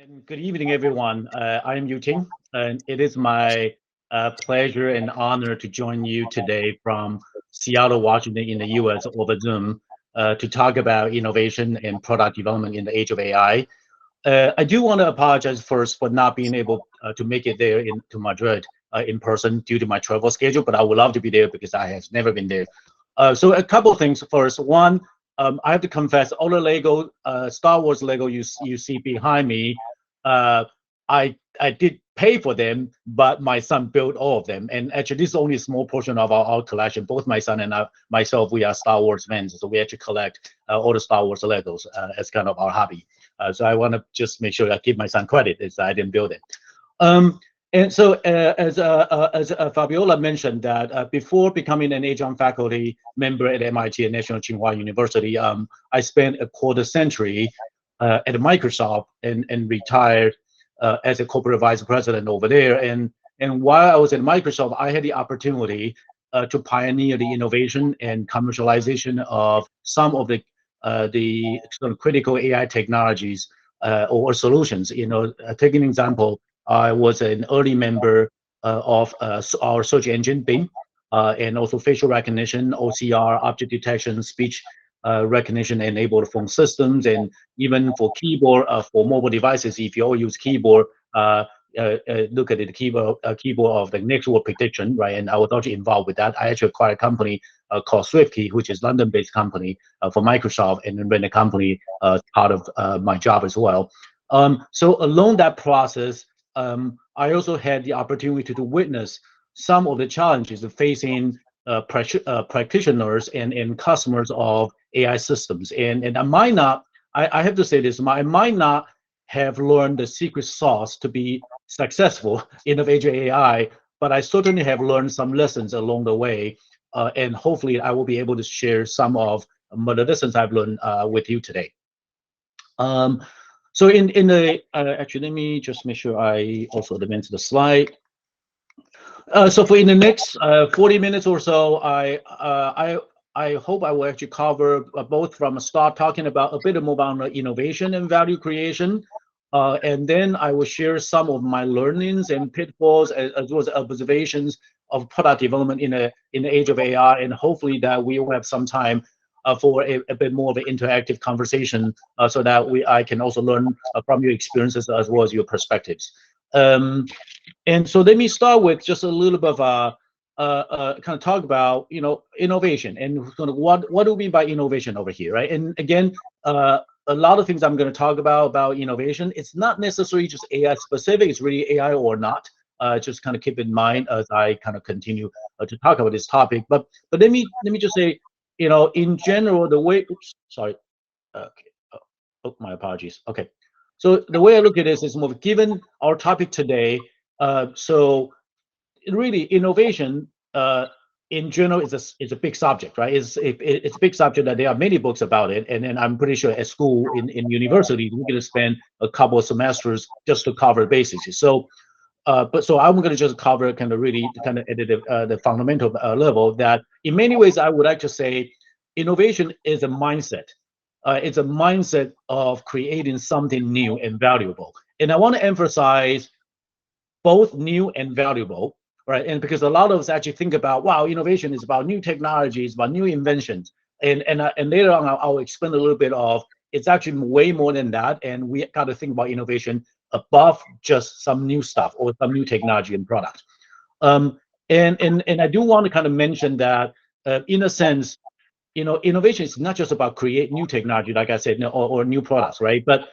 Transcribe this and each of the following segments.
And good evening, everyone. I am Yu-Ting, and it is my pleasure and honor to join you today from Seattle, Washington, in the US over Zoom to talk about innovation and product development in the age of AI. I do want to apologize first for not being able to make it there to Madrid in person due to my travel schedule, but I would love to be there because I have never been there. So a couple of things first. One, I have to confess, all the Lego, Star Wars Lego you see behind me, uh, I did pay for them, but my son built all of them. And actually, this is only a small portion of our collection. Both my son and myself, we are Star Wars fans, so we actually collect all the Star Wars Legos as kind of our hobby. So I want to just make sure I give my son credit as I didn't build it. Um, and so, as Fabiola mentioned, that before becoming an adjunct faculty member at MIT and National Tsinghua University, I spent a quarter century at Microsoft and retired as a corporate vice president over there. And while I was at Microsoft, I had the opportunity to pioneer the innovation and commercialization of some of the sort of critical AI technologies or solutions. Take an example. I was an early member of our search engine, Bing, and also facial recognition, OCR, object detection, speech recognition enabled phone systems, and even for keyboard for mobile devices. If you all use keyboard, look at the keyboard of the network prediction, right? And I was actually involved with that. I actually acquired a company called SwiftKey, which is London-based company for Microsoft, and then ran the company part of my job as well. So along that process, I also had the opportunity to witness some of the challenges of facing practitioners and customers of AI systems. And I might not, I have to say this, I might not have learned the secret sauce to be successful in the age of AI, but I certainly have learned some lessons along the way. And hopefully I will be able to share some of the lessons I've learned with you today. So in the, actually, let me just make sure I also advance the slide. So for in the next 40 minutes or so, I hope I will actually cover both from a start talking about a bit more about innovation and value creation, and then I will share some of my learnings and pitfalls as well as observations of product development in the age of AI, and hopefully that we will have some time for a bit more of an interactive conversation, so that I can also learn from your experiences as well as your perspectives. And so let me start with just a little bit of kind of talk about innovation and kind of what do we mean by innovation over here, right? And again, a lot of things I'm going to talk about innovation. It's not necessarily just AI specific. It's really AI or not. Just kind of keep in mind as I kind of continue to talk about this topic. But let me just say, in general, the way. Oops, sorry. Okay. Oh, my apologies. Okay. So the way I look at this is more given our topic today. So really, innovation in general is a big subject, right? It's a big subject that there are many books about it, and then I'm pretty sure at school in university we're going to spend a couple of semesters just to cover the basics. So, so I'm going to just cover kind of really kind of at the fundamental level that in many ways I would like to say innovation is a mindset. It's a mindset of creating something new and valuable. And I want to emphasize both new and valuable, right? And because a lot of us actually think about, wow, innovation is about new technologies, about new inventions. And later on, I'll explain a little bit of it's actually way more than that. And we got to think about innovation above just some new stuff or some new technology and product. And I do want to kind of mention that in a sense, innovation is not just about create new technology, like I said, or new products, right? But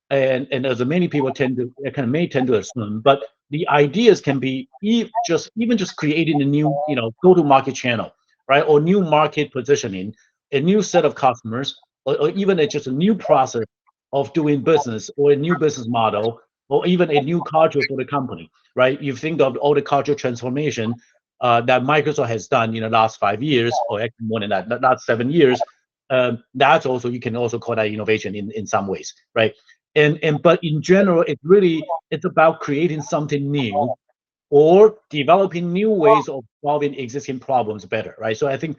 and as many people may tend to assume, but the ideas can be even just creating a new, go-to-market channel, right? Or new market positioning, a new set of customers, or even just a new process of doing business, or a new business model, or even a new culture for the company, right? You think of all the cultural transformation that Microsoft has done in the last 5 years, or actually more than that, last 7 years. That's also, you can also call that innovation in some ways, right? But in general, it's about creating something new or developing new ways of solving existing problems better, right? So I think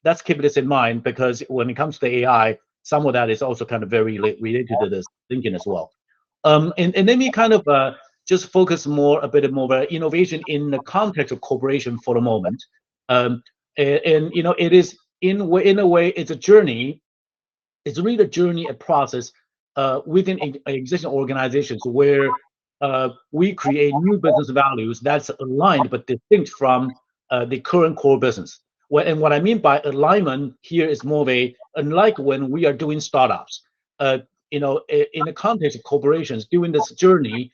let's keep this in mind, because when it comes to AI, some of that is also kind of very related to this thinking as well. And let me kind of just focus a bit more about innovation in the context of corporation for a moment. And it is in a way, it's a journey. It's really a journey, a process within existing organizations where we create new business values that's aligned but distinct from the current core business. And what I mean by alignment here is more of unlike when we are doing startups, in the context of corporations, during this journey,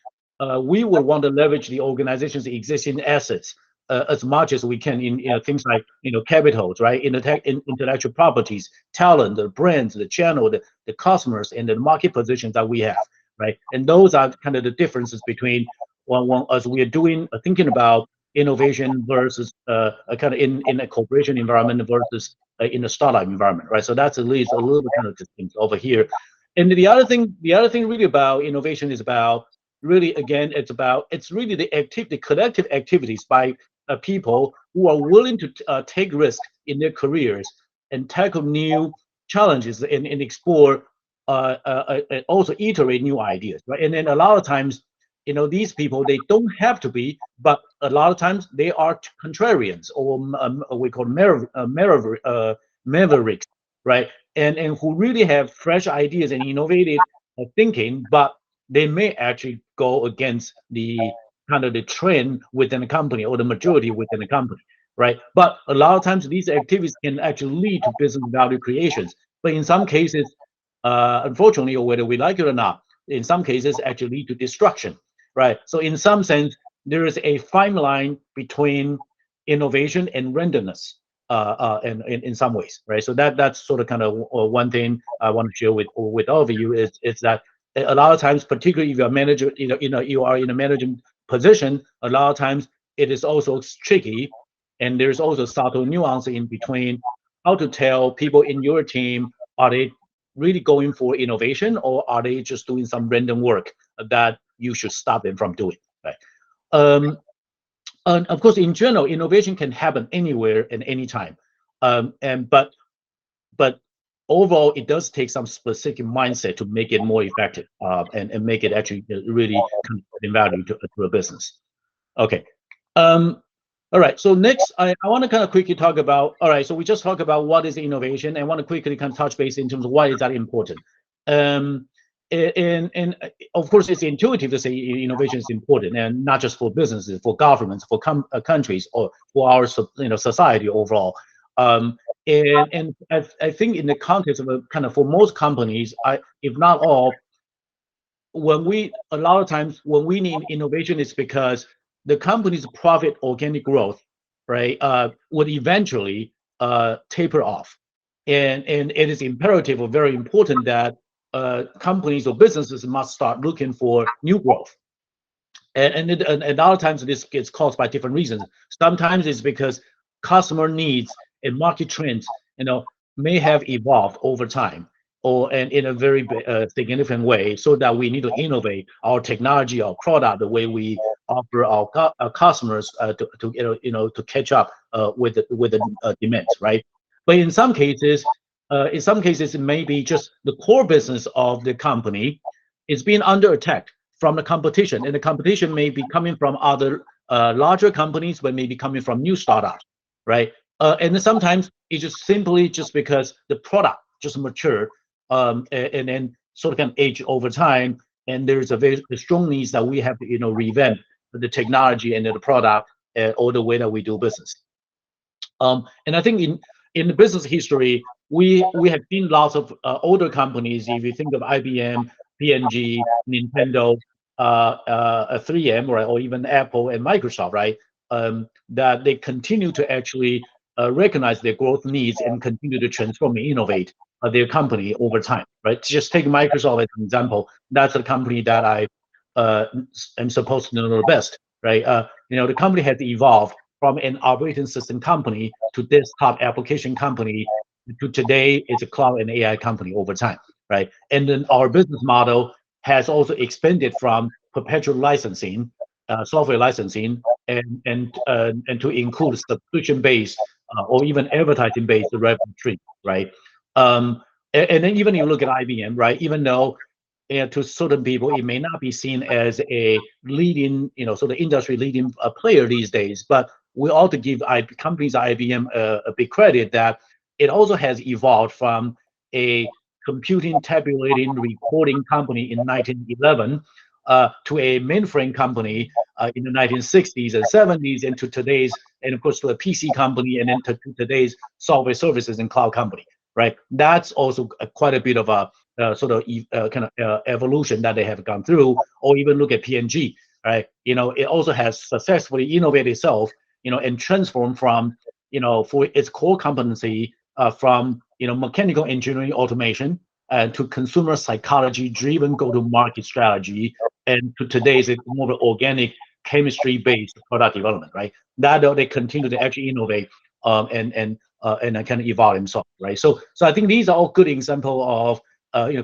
we would want to leverage the organization's existing assets as much as we can in things like capitals, right? Intellectual properties, talent, the brands, the channel, the customers, and the market positions that we have, right? And those are kind of the differences between one as we are thinking about innovation versus a kind of in a corporation environment versus in a startup environment, right? So that's at least a little bit kind of distinct over here. And the other thing really about innovation is about really, again, it's really the collective activities by people who are willing to take risks in their careers and tackle new challenges and explore and also iterate new ideas, right? And then a lot of times, these people, they don't have to be, but a lot of times they are contrarians, or we call mavericks, right? And who really have fresh ideas and innovative thinking, but they may actually go against the kind of the trend within the company or the majority within the company, right? But a lot of times these activities can actually lead to business value creations. But in some cases, unfortunately, or whether we like it or not, in some cases actually lead to destruction, right? So in some sense, there is a fine line between innovation and randomness, and in some ways, right? So that's sort of kind of one thing I want to share with all of you is that a lot of times, particularly if you're a manager, you are in a management position, a lot of times it is also tricky, and there's also subtle nuance in between how to tell people in your team, are they really going for innovation, or are they just doing some random work that you should stop them from doing, right? And of course, in general, innovation can happen anywhere and anytime, but overall, it does take some specific mindset to make it more effective, and make it actually really contributing value to a business. Okay. All right. So next, I want to kind of quickly talk about. All right. So we just talked about what is innovation, and I want to quickly kind of touch base in terms of why is that important. And of course, it's intuitive to say innovation is important, and not just for businesses, for governments, for countries, or for our society overall. And I think in the context of a kind of for most companies, if not all, a lot of times when we need innovation, it's because the company's profit organic growth, right, would eventually taper off, and it is imperative or very important that companies or businesses must start looking for new growth. And a lot of times this gets caused by different reasons. Sometimes it's because customer needs and market trends, may have evolved over time, and in a very significant way, so that we need to innovate our technology, our product, the way we offer our customers to catch up with the demands, right? But in some cases, it may be just the core business of the company is being under attack from the competition, and the competition may be coming from other larger companies, but maybe coming from new startups, right? And then sometimes it's just simply because the product just matured, and then sort of can age over time, and there's a very strong needs that we have to revamp the technology and the product or the way that we do business. And I think in the business history, we have seen lots of older companies. If you think of IBM, P&G, Nintendo, 3M, right, or even Apple and Microsoft, right, that they continue to actually recognize their growth needs and continue to transform and innovate their company over time, right? Just take Microsoft as an example. That's a company that I am supposed to know the best, right? The company has evolved from an operating system company to desktop application company to today it's a cloud and AI company over time, right? And then our business model has also expanded from perpetual licensing, software licensing, and to include subscription-based or even advertising-based revenue stream, right? And then even you look at IBM, right? Even though and to certain people, it may not be seen as a leading, sort of industry leading player these days. But we ought to give companies like IBM a big credit that it also has evolved from a computing, tabulating, recording company in 1911 to a mainframe company in the 1960s and 70s, and to today's, and of course to a PC company, and then to today's software services and cloud company, right? That's also quite a bit of a sort of kind of evolution that they have gone through. Or even look at P&G, right? It also has successfully innovated itself, and transformed from, for its core competency from, mechanical engineering automation to consumer psychology driven go-to-market strategy, and to today's more organic chemistry-based product development, right? That they continue to actually innovate and kind of evolve themselves, right? So I think these are all good examples of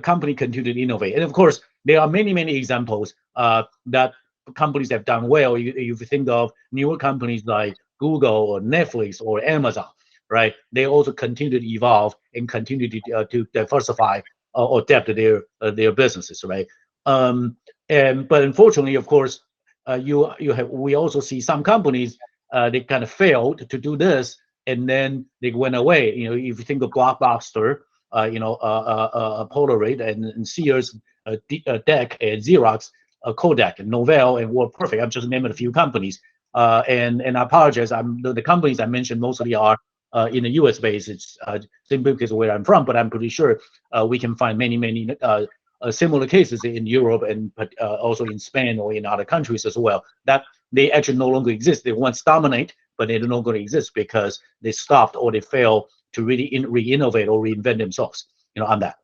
company continue to innovate, and of course there are many examples that companies have done well. If you think of newer companies like Google or Netflix or Amazon, right? They also continue to evolve and continue to diversify or adapt to their businesses, right? But unfortunately, of course, we also see some companies they kind of failed to do this, and then they went away. If you think of Blockbuster, Polaroid and Sears, DEC and Xerox, Kodak and Novell and WordPerfect. I'm just naming a few companies. And I apologize. The companies I mentioned mostly are in the U.S. base. It's simply because of where I'm from, but I'm pretty sure we can find many similar cases in Europe and also in Spain or in other countries as well, that they actually no longer exist. They once dominate, but they no longer exist because they stopped or they failed to really re-innovate or reinvent themselves, on that.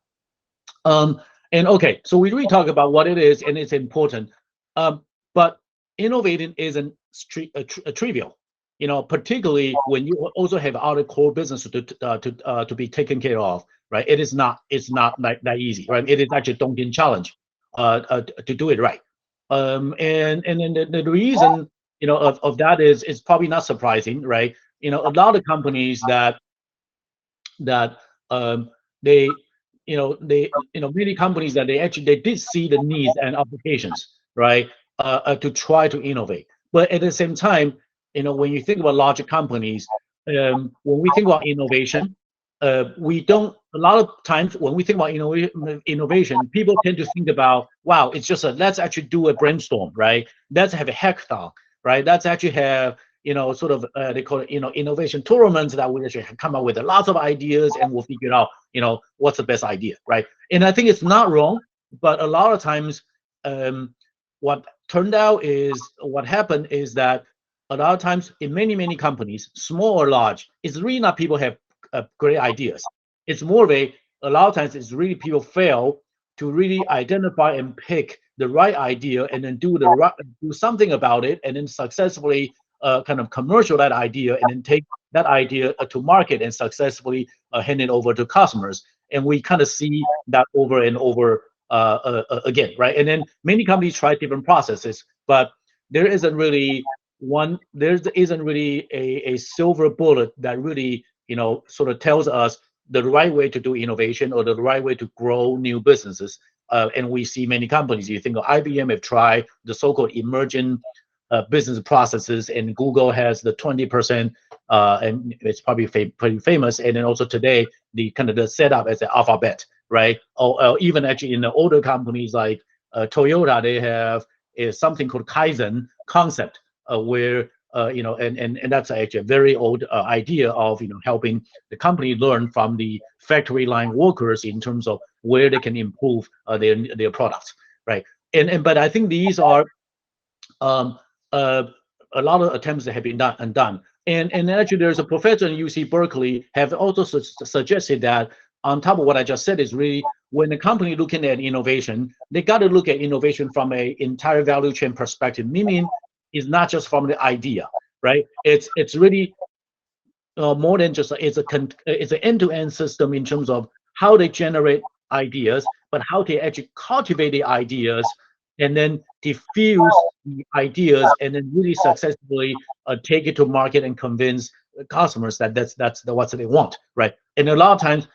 And okay, so we really talk about what it is, and it's important. But innovating isn't trivial, particularly when you also have other core business to be taken care of, right? It's not that easy, right? It is actually a daunting challenge to do it right. And then the reason of that is probably not surprising, right? A lot of companies that they many companies that they did see the needs and applications, right, to try to innovate. But at the same time, when you think about larger companies, when we think about innovation, we don't. A lot of times when we think about innovation, people tend to think about, wow, it's just let's actually do a brainstorm, right? Let's have a hackathon, right? Let's actually have sort of they call it innovation tournaments that we actually come up with lots of ideas, and we'll figure out what's the best idea, right? And I think it's not wrong, but a lot of times what happened is that a lot of times in many companies, small or large, it's really not people have great ideas. It's more of a lot of times it's really people fail to really identify and pick the right idea, and then do something about it, and then successfully kind of commercial that idea, and then take that idea to market and successfully hand it over to customers. And we kind of see that over and over again, right? And then many companies try different processes, but there isn't really a silver bullet that really sort of tells us the right way to do innovation or the right way to grow new businesses. And we see many companies. You think of IBM have tried the so-called emerging business processes, and Google has the 20%, and it's probably pretty famous. And then also today, the setup as an alphabet, right? Or even actually in the older companies like Toyota, they have something called Kaizen concept, where and that's actually a very old idea of helping the company learn from the factory line workers in terms of where they can improve their products, right? But I think these are a lot of attempts that have been done. And actually, there's a professor in UC Berkeley have also suggested that on top of what I just said is really when the company looking at innovation, they got to look at innovation from a entire value chain perspective, meaning it's not just from the idea, right? It's really more than just it's an end-to-end system in terms of how they generate ideas, but how they actually cultivate the ideas, and then diffuse the ideas, and then really successfully take it to market and convince customers that that's what they want, right? And a lot of times,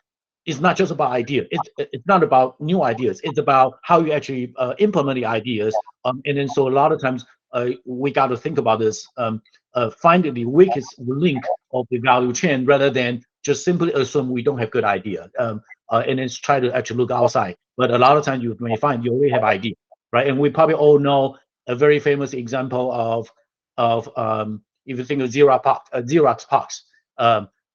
it's not just about ideas. It's not about new ideas. It's about how you actually implement the ideas. And then so a lot of times we got to think about this, finding the weakest link of the value chain rather than just simply assume we don't have good idea. And then try to actually look outside. But a lot of times you may find you already have idea, right? And we probably all know a very famous example of if you think of Xerox POX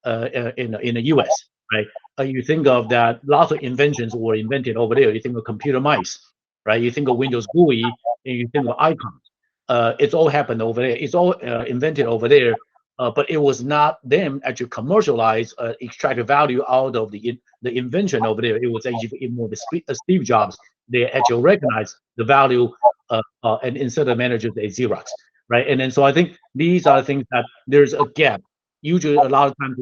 in the U.S., right? You think of that lots of inventions were invented over there. You think of computer mice, right? You think of Windows GUI, and you think of icons. It's all happened over there. It's all invented over there, but it was not them actually commercialize, extract the value out of the invention over there. It was actually more the Steve Jobs. They actually recognize the value, and instead of managers, they Xerox, right? And then so I think these are things that there's a gap. Usually, a lot of times,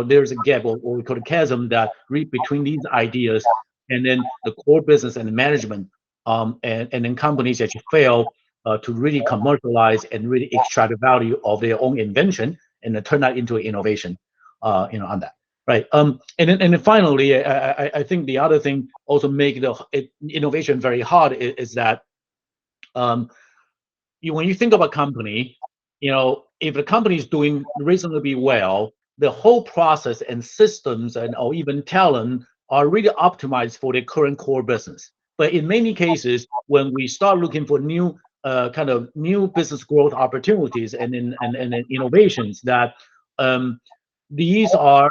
there's a gap, or we call a chasm, that between these ideas and then the core business and the management, and then companies actually fail to really commercialize and really extract the value of their own invention and then turn that into an innovation, on that, right? And then finally, I think the other thing also make the innovation very hard is that when you think of a company, if the company is doing reasonably well, the whole process and systems or even talent are really optimized for the current core business. But in many cases, when we start looking for new kind of new business growth opportunities and innovations, that these are,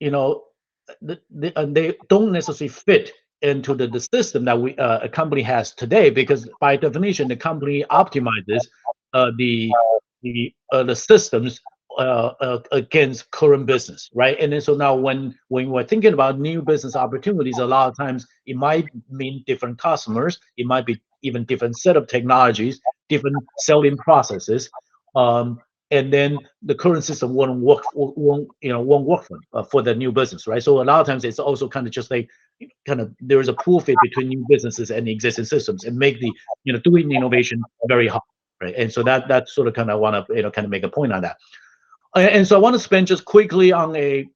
they don't necessarily fit into the system that a company has today, because by definition the company optimizes the systems against current business, right? And then so now when we're thinking about new business opportunities, a lot of times it might mean different customers, it might be even different set of technologies, different selling processes, and then the current system won't work for the new business, right? So a lot of times it's also kind of just like there is a pool fit between new businesses and existing systems, and make the doing innovation very hard, right? And so that sort of kind of want to kind of make a point on that. And so I want to spend just quickly on a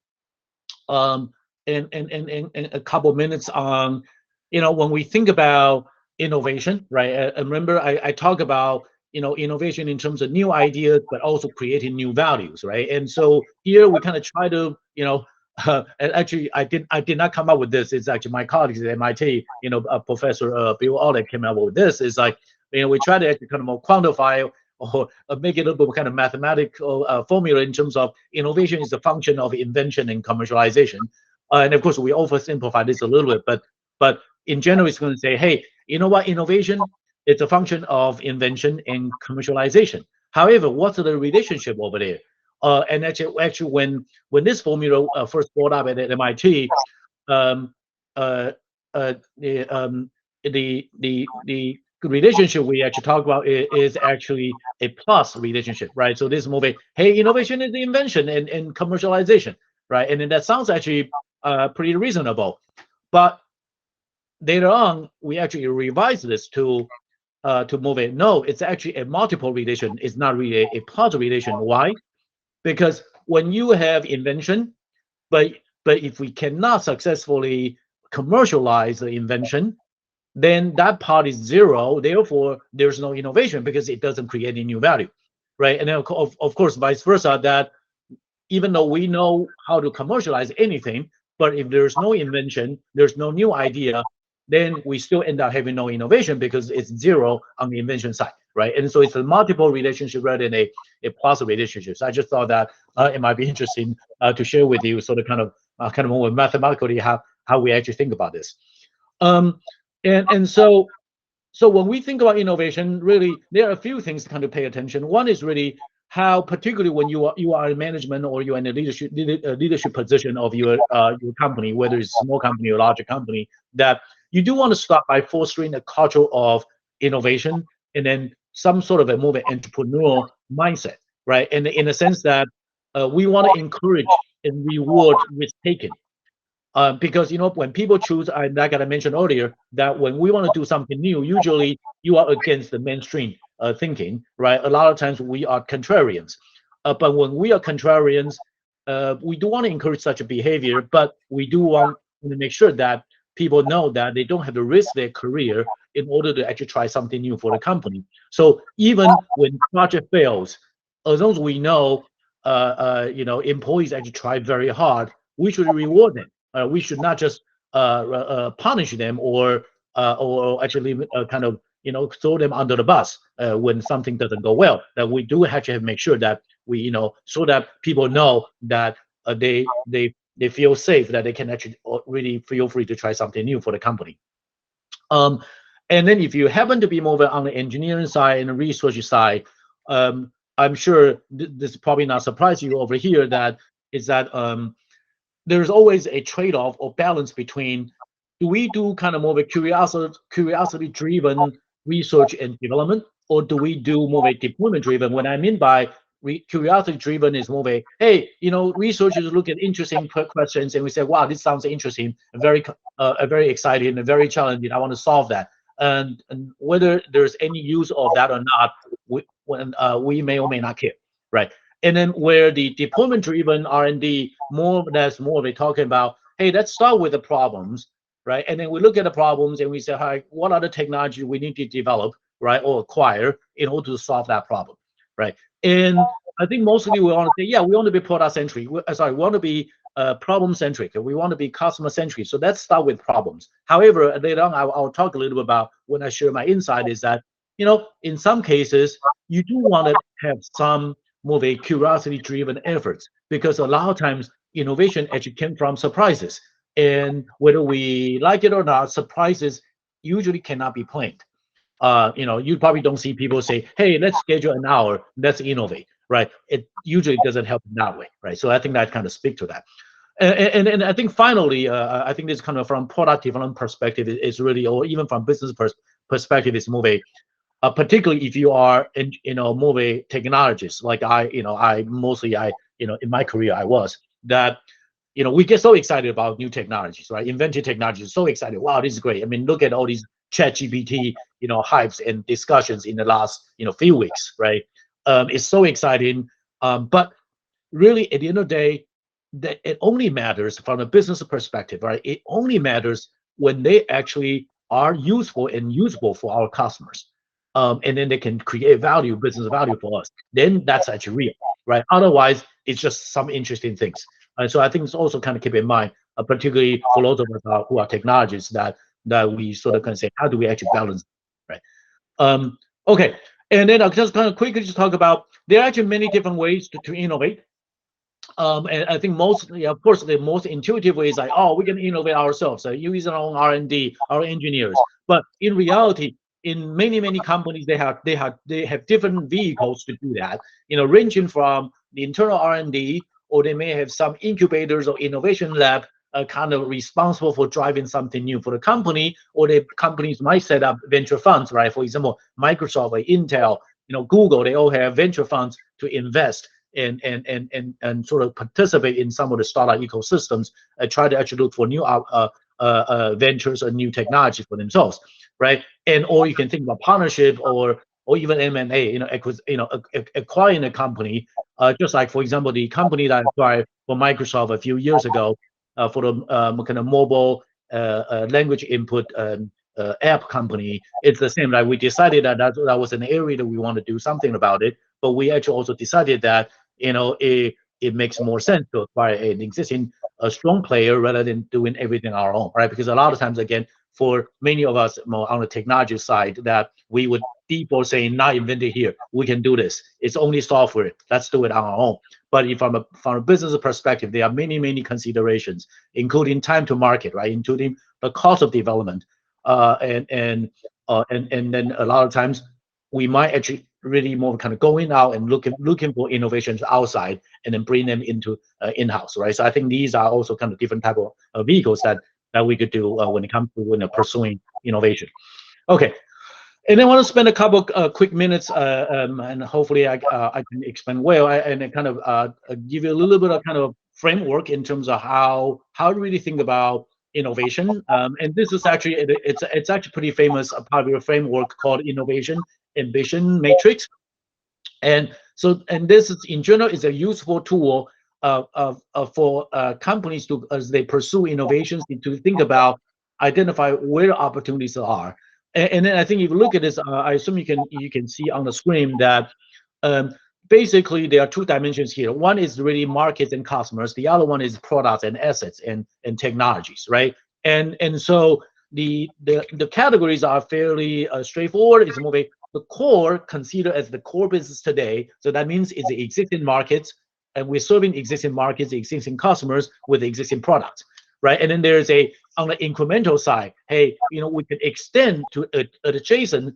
a couple minutes on when we think about innovation, right? And remember I talk about innovation in terms of new ideas, but also creating new values, right? And so here we kind of try to and actually I did not come up with this. It's actually my colleagues at MIT, Professor Bill Oleg came up with this. It's like we try to actually kind of more quantify or make it a little bit kind of mathematical formula in terms of innovation is a function of invention and commercialization. And of course we oversimplify this a little bit, but in general it's going to say, hey, you know what, innovation, it's a function of invention and commercialization. However, what's the relationship over there? And actually, when this formula first brought up at MIT, the relationship we actually talk about is actually a plus relationship, right? So this movie, hey, innovation is the invention and commercialization, right? And then that sounds actually pretty reasonable, but later on we actually revised this to move it. No, it's actually a multiple relation. It's not really a plus relation. Why? Because when you have invention, but if we cannot successfully commercialize the invention, then that part is zero. Therefore, there's no innovation because it doesn't create any new value, right? And then of course, vice versa, that even though we know how to commercialize anything, but if there's no invention, there's no new idea, then we still end up having no innovation because it's zero on the invention side, right? And so it's a multiple relationship rather than a plus relationship. So I just thought that it might be interesting to share with you sort of kind of more mathematically how we actually think about this. And so when we think about innovation, really there are a few things to kind of pay attention. One is really how, particularly when you are in management or you're in a leadership position of your company, whether it's a small company or larger company, that you do want to start by fostering a culture of innovation and then some sort of a more entrepreneurial mindset, right? And in a sense that we want to encourage and reward risk taking. Because when people choose, like I mentioned earlier, that when we want to do something new, usually you are against the mainstream thinking, right? A lot of times we are contrarians, but when we are contrarians, we do want to encourage such a behavior, but we do want to make sure that people know that they don't have to risk their career in order to actually try something new for the company. So even when project fails, as long as we know, employees actually try very hard, we should reward them. We should not just punish them or actually kind of throw them under the bus when something doesn't go well. That we do actually have to make sure that we so that people know that they feel safe, that they can actually really feel free to try something new for the company. And then if you happen to be more on the engineering side and the research side, I'm sure this is probably not surprise you over here that there's always a trade-off or balance between, do we do kind of more of a curiosity-driven research and development, or do we do more of a deployment-driven? What I mean by curiosity-driven is more of a, hey, researchers look at interesting questions and we say, wow, this sounds interesting, very exciting, and very challenging. I want to solve that. And whether there's any use of that or not, we may or may not care, right? And then where the deployment-driven R&D that's more of a talking about, hey, let's start with the problems, right? And then we look at the problems and we say, hi, what are the technology we need to develop, right, or acquire in order to solve that problem, right? And I think mostly we want to say, yeah, we want to be product-centric. We want to be problem-centric. We want to be customer-centric. So let's start with problems. However, later on, I'll talk a little bit about when I share my insight is that, in some cases, you do want to have some more of a curiosity-driven efforts, because a lot of times innovation actually came from surprises. And whether we like it or not, surprises usually cannot be planned. You probably don't see people say, hey, let's schedule an hour, let's innovate, right? It usually doesn't help in that way, right? So I think that kind of speaks to that. And I think finally, I think this kind of from product development perspective is really, or even from business perspective, is more of a, particularly if you are more of a technologist, like I mostly in my career I was, that we get so excited about new technologies, right? Inventive technologies, so excited. Wow, this is great. I mean, look at all these ChatGPT, hypes and discussions in the last, few weeks, right? It's so exciting. But really, at the end of the day, that it only matters from a business perspective, right? It only matters when they actually are useful and usable for our customers. And then they can create value, business value for us. Then that's actually real, right? Otherwise, it's just some interesting things. So I think it's also kind of keep in mind, particularly for those of us who are technologists, that we sort of can say, how do we actually balance, right? Okay, and then I'll just kind of quickly just talk about, there are actually many different ways to innovate. And I think mostly, of course, the most intuitive way is like, oh, we can innovate ourselves, using our own R&D, our engineers. But in reality, in many companies, they have different vehicles to do that. Ranging from the internal R&D, or they may have some incubators or innovation lab kind of responsible for driving something new for the company, or the companies might set up venture funds, right? For example, Microsoft or Intel, Google, they all have venture funds to invest and sort of participate in some of the startup ecosystems, try to actually look for new ventures or new technology for themselves, right? And or you can think about partnership or even M&A, acquiring a company, just like, for example, the company that I acquired for Microsoft a few years ago for the kind of mobile language input app company. It's the same. Like we decided that was an area that we want to do something about it, but we actually also decided that it makes more sense to acquire an existing strong player rather than doing everything on our own, right? Because a lot of times, again, for many of us more on the technology side, that we would default saying, not invented here, we can do this. It's only software. Let's do it on our own. But if from a business perspective, there are many considerations, including time to market, right? Including the cost of development, and then a lot of times we might actually really more kind of going out and looking for innovations outside and then bring them into in-house, right? So I think these are also kind of different type of vehicles that we could do when it comes to pursuing innovation. Okay, and I want to spend a couple quick minutes, and hopefully I can explain well and kind of give you a little bit of kind of framework in terms of how to really think about innovation. And this is actually it's actually pretty famous, a popular framework called Innovation Ambition Matrix. And this is in general is a useful tool for companies to, as they pursue innovations, to think about, identify where opportunities are. And then I think if you look at this, I assume you can see on the screen that basically there are two dimensions here. One is really markets and customers. The other one is products and assets and technologies, right? And so the categories are fairly straightforward. It's moving the core, considered as the core business today. So that means it's the existing markets, and we're serving existing markets, existing customers with existing products, right? And then there's on the incremental side, hey, we can extend to adjacent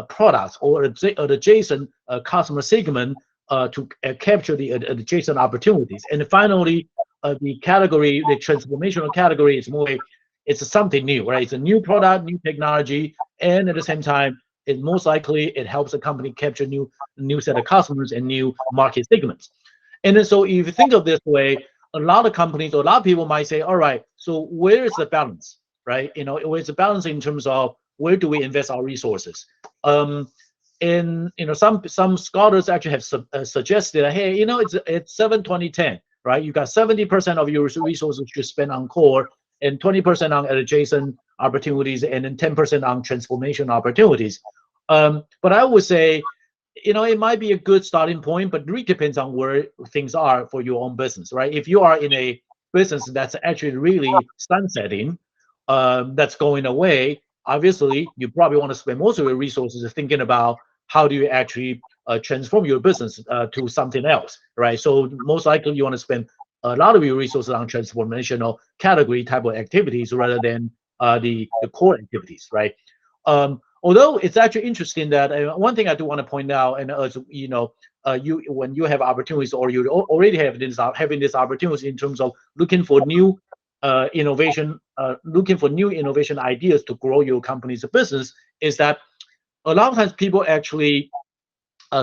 products or adjacent customer segment to capture the adjacent opportunities. And finally, the category, the transformational category is more, it's something new, right? It's a new product, new technology, and at the same time, it most likely it helps a company capture new set of customers and new market segments. And then so if you think of this way, a lot of companies or a lot of people might say, all right, so where is the balance, right? Where's the balance in terms of where do we invest our resources? And some scholars actually have suggested, hey, it's 7-20-10, right? You got 70% of your resources should spend on core, and 20% on adjacent opportunities, and then 10% on transformation opportunities. But I would say, it might be a good starting point, but it really depends on where things are for your own business, right? If you are in a business that's actually really sunsetting, that's going away, obviously, you probably want to spend most of your resources thinking about how do you actually transform your business to something else, right? So most likely you want to spend a lot of your resources on transformational category type of activities rather than the core activities, right? Although it's actually interesting that one thing I do want to point out, and as when you have opportunities or you already have having this opportunity in terms of looking for new innovation, looking for new innovation ideas to grow your company's business, is that a lot of times people actually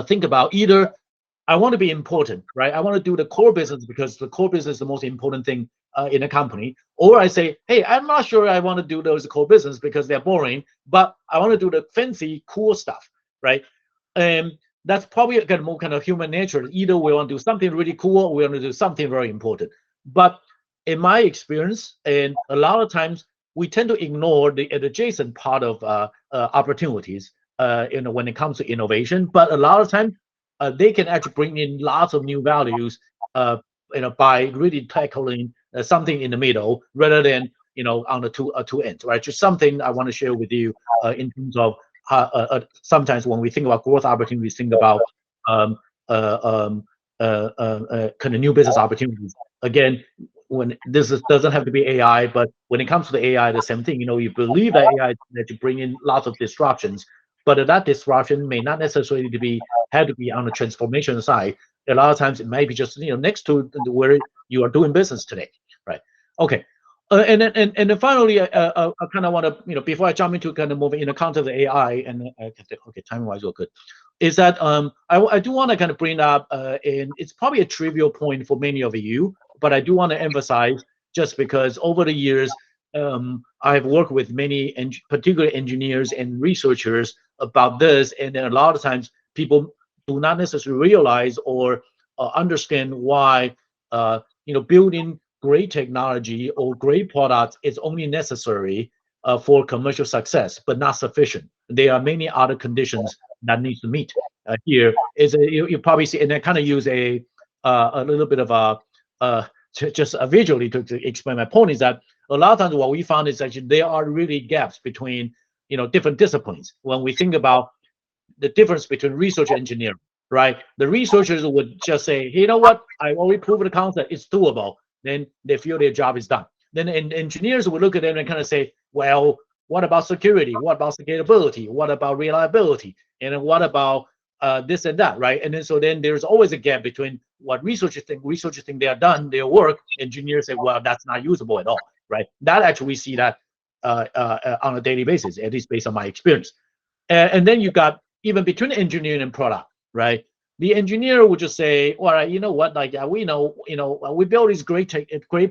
think about either I want to be important, right? I want to do the core business because the core business is the most important thing in a company. Or I say, hey, I'm not sure I want to do those core business because they're boring, but I want to do the fancy, cool stuff, right? And that's probably more kind of human nature. Either we want to do something really cool or we want to do something very important. But in my experience, and a lot of times, we tend to ignore the adjacent part of opportunities when it comes to innovation. But a lot of times, they can actually bring in lots of new values by really tackling something in the middle rather than on the two ends, right? Just something I want to share with you in terms of sometimes when we think about growth opportunities, think about kind of new business opportunities. Again, when doesn't have to be AI, but when it comes to the AI, the same thing. You believe that AI that to bring in lots of disruptions, but that disruption may not necessarily have to be on the transformation side. A lot of times it might be just next to where you are doing business today, right? Okay, and then finally, I kind of want to before I jump into kind of moving in the context of the AI and okay, time wise we're good, is that I do want to kind of bring up and it's probably a trivial point for many of you, but I do want to emphasize just because over the years I've worked with many particular engineers and researchers about this, and then a lot of times people do not necessarily realize or understand why building great technology or great products is only necessary for commercial success, but not sufficient. There are many other conditions that need to meet. Here is you probably see, and I kind of use a little bit of just visually to explain my point, is that a lot of times what we found is actually there are really gaps between different disciplines when we think about the difference between research and engineering, right? The researchers would just say, hey, you know what, I already proved the concept, it's doable. Then they feel their job is done. Then engineers would look at them and kind of say, well, what about security? What about scalability? What about reliability? And then what about this and that, right? And then there's always a gap between what researchers think they are done, their work. Engineers say, well, that's not usable at all, right? That actually we see that on a daily basis, at least based on my experience. And then you got even between engineering and product, right? The engineer would just say, all right, you know what, like we know, we build this great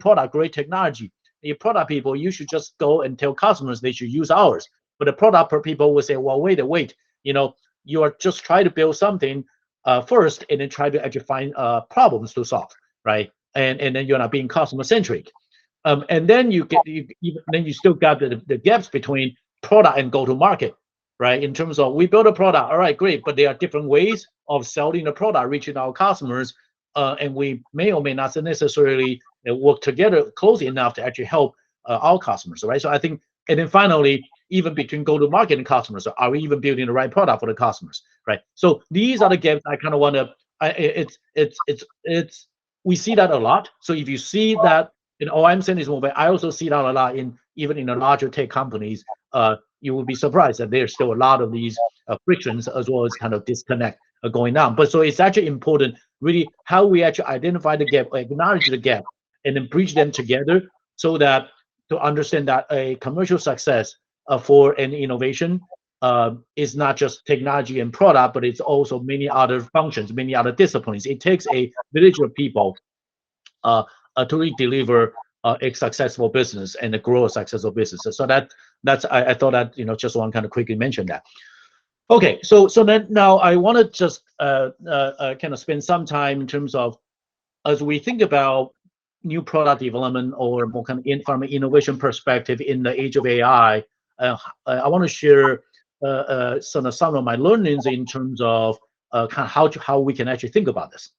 product, great technology. The product people, you should just go and tell customers they should use ours. But the product people will say, well, wait, you are just trying to build something first and then try to actually find problems to solve, right? and then you're not being customer centric. And then then you still got the gaps between product and go to market, right? In terms of we build a product, all right, great, but there are different ways of selling the product, reaching our customers, and we may or may not necessarily work together close enough to actually help our customers, right? So I think, and then finally, even between go-to-market and customers, are we even building the right product for the customers, right? So these are the gaps I kind of want to. We see that a lot. So if you see that, I'm saying this moment, I also see that a lot even in the larger tech companies. You will be surprised that there's still a lot of these frictions as well as kind of disconnect going on. But so it's actually important, really, how we actually identify the gap, acknowledge the gap, and then bridge them together so that to understand that a commercial success for an innovation is not just technology and product, but it's also many other functions, many other disciplines. It takes a village of people to really deliver a successful business and to grow a successful business. So that's I thought that just want to kind of quickly mention that. Okay, so then now I want to just kind of spend some time in terms of as we think about new product development or more kind of from an innovation perspective in the age of AI. I want to share some of my learnings in terms of kind of how we can actually think about this.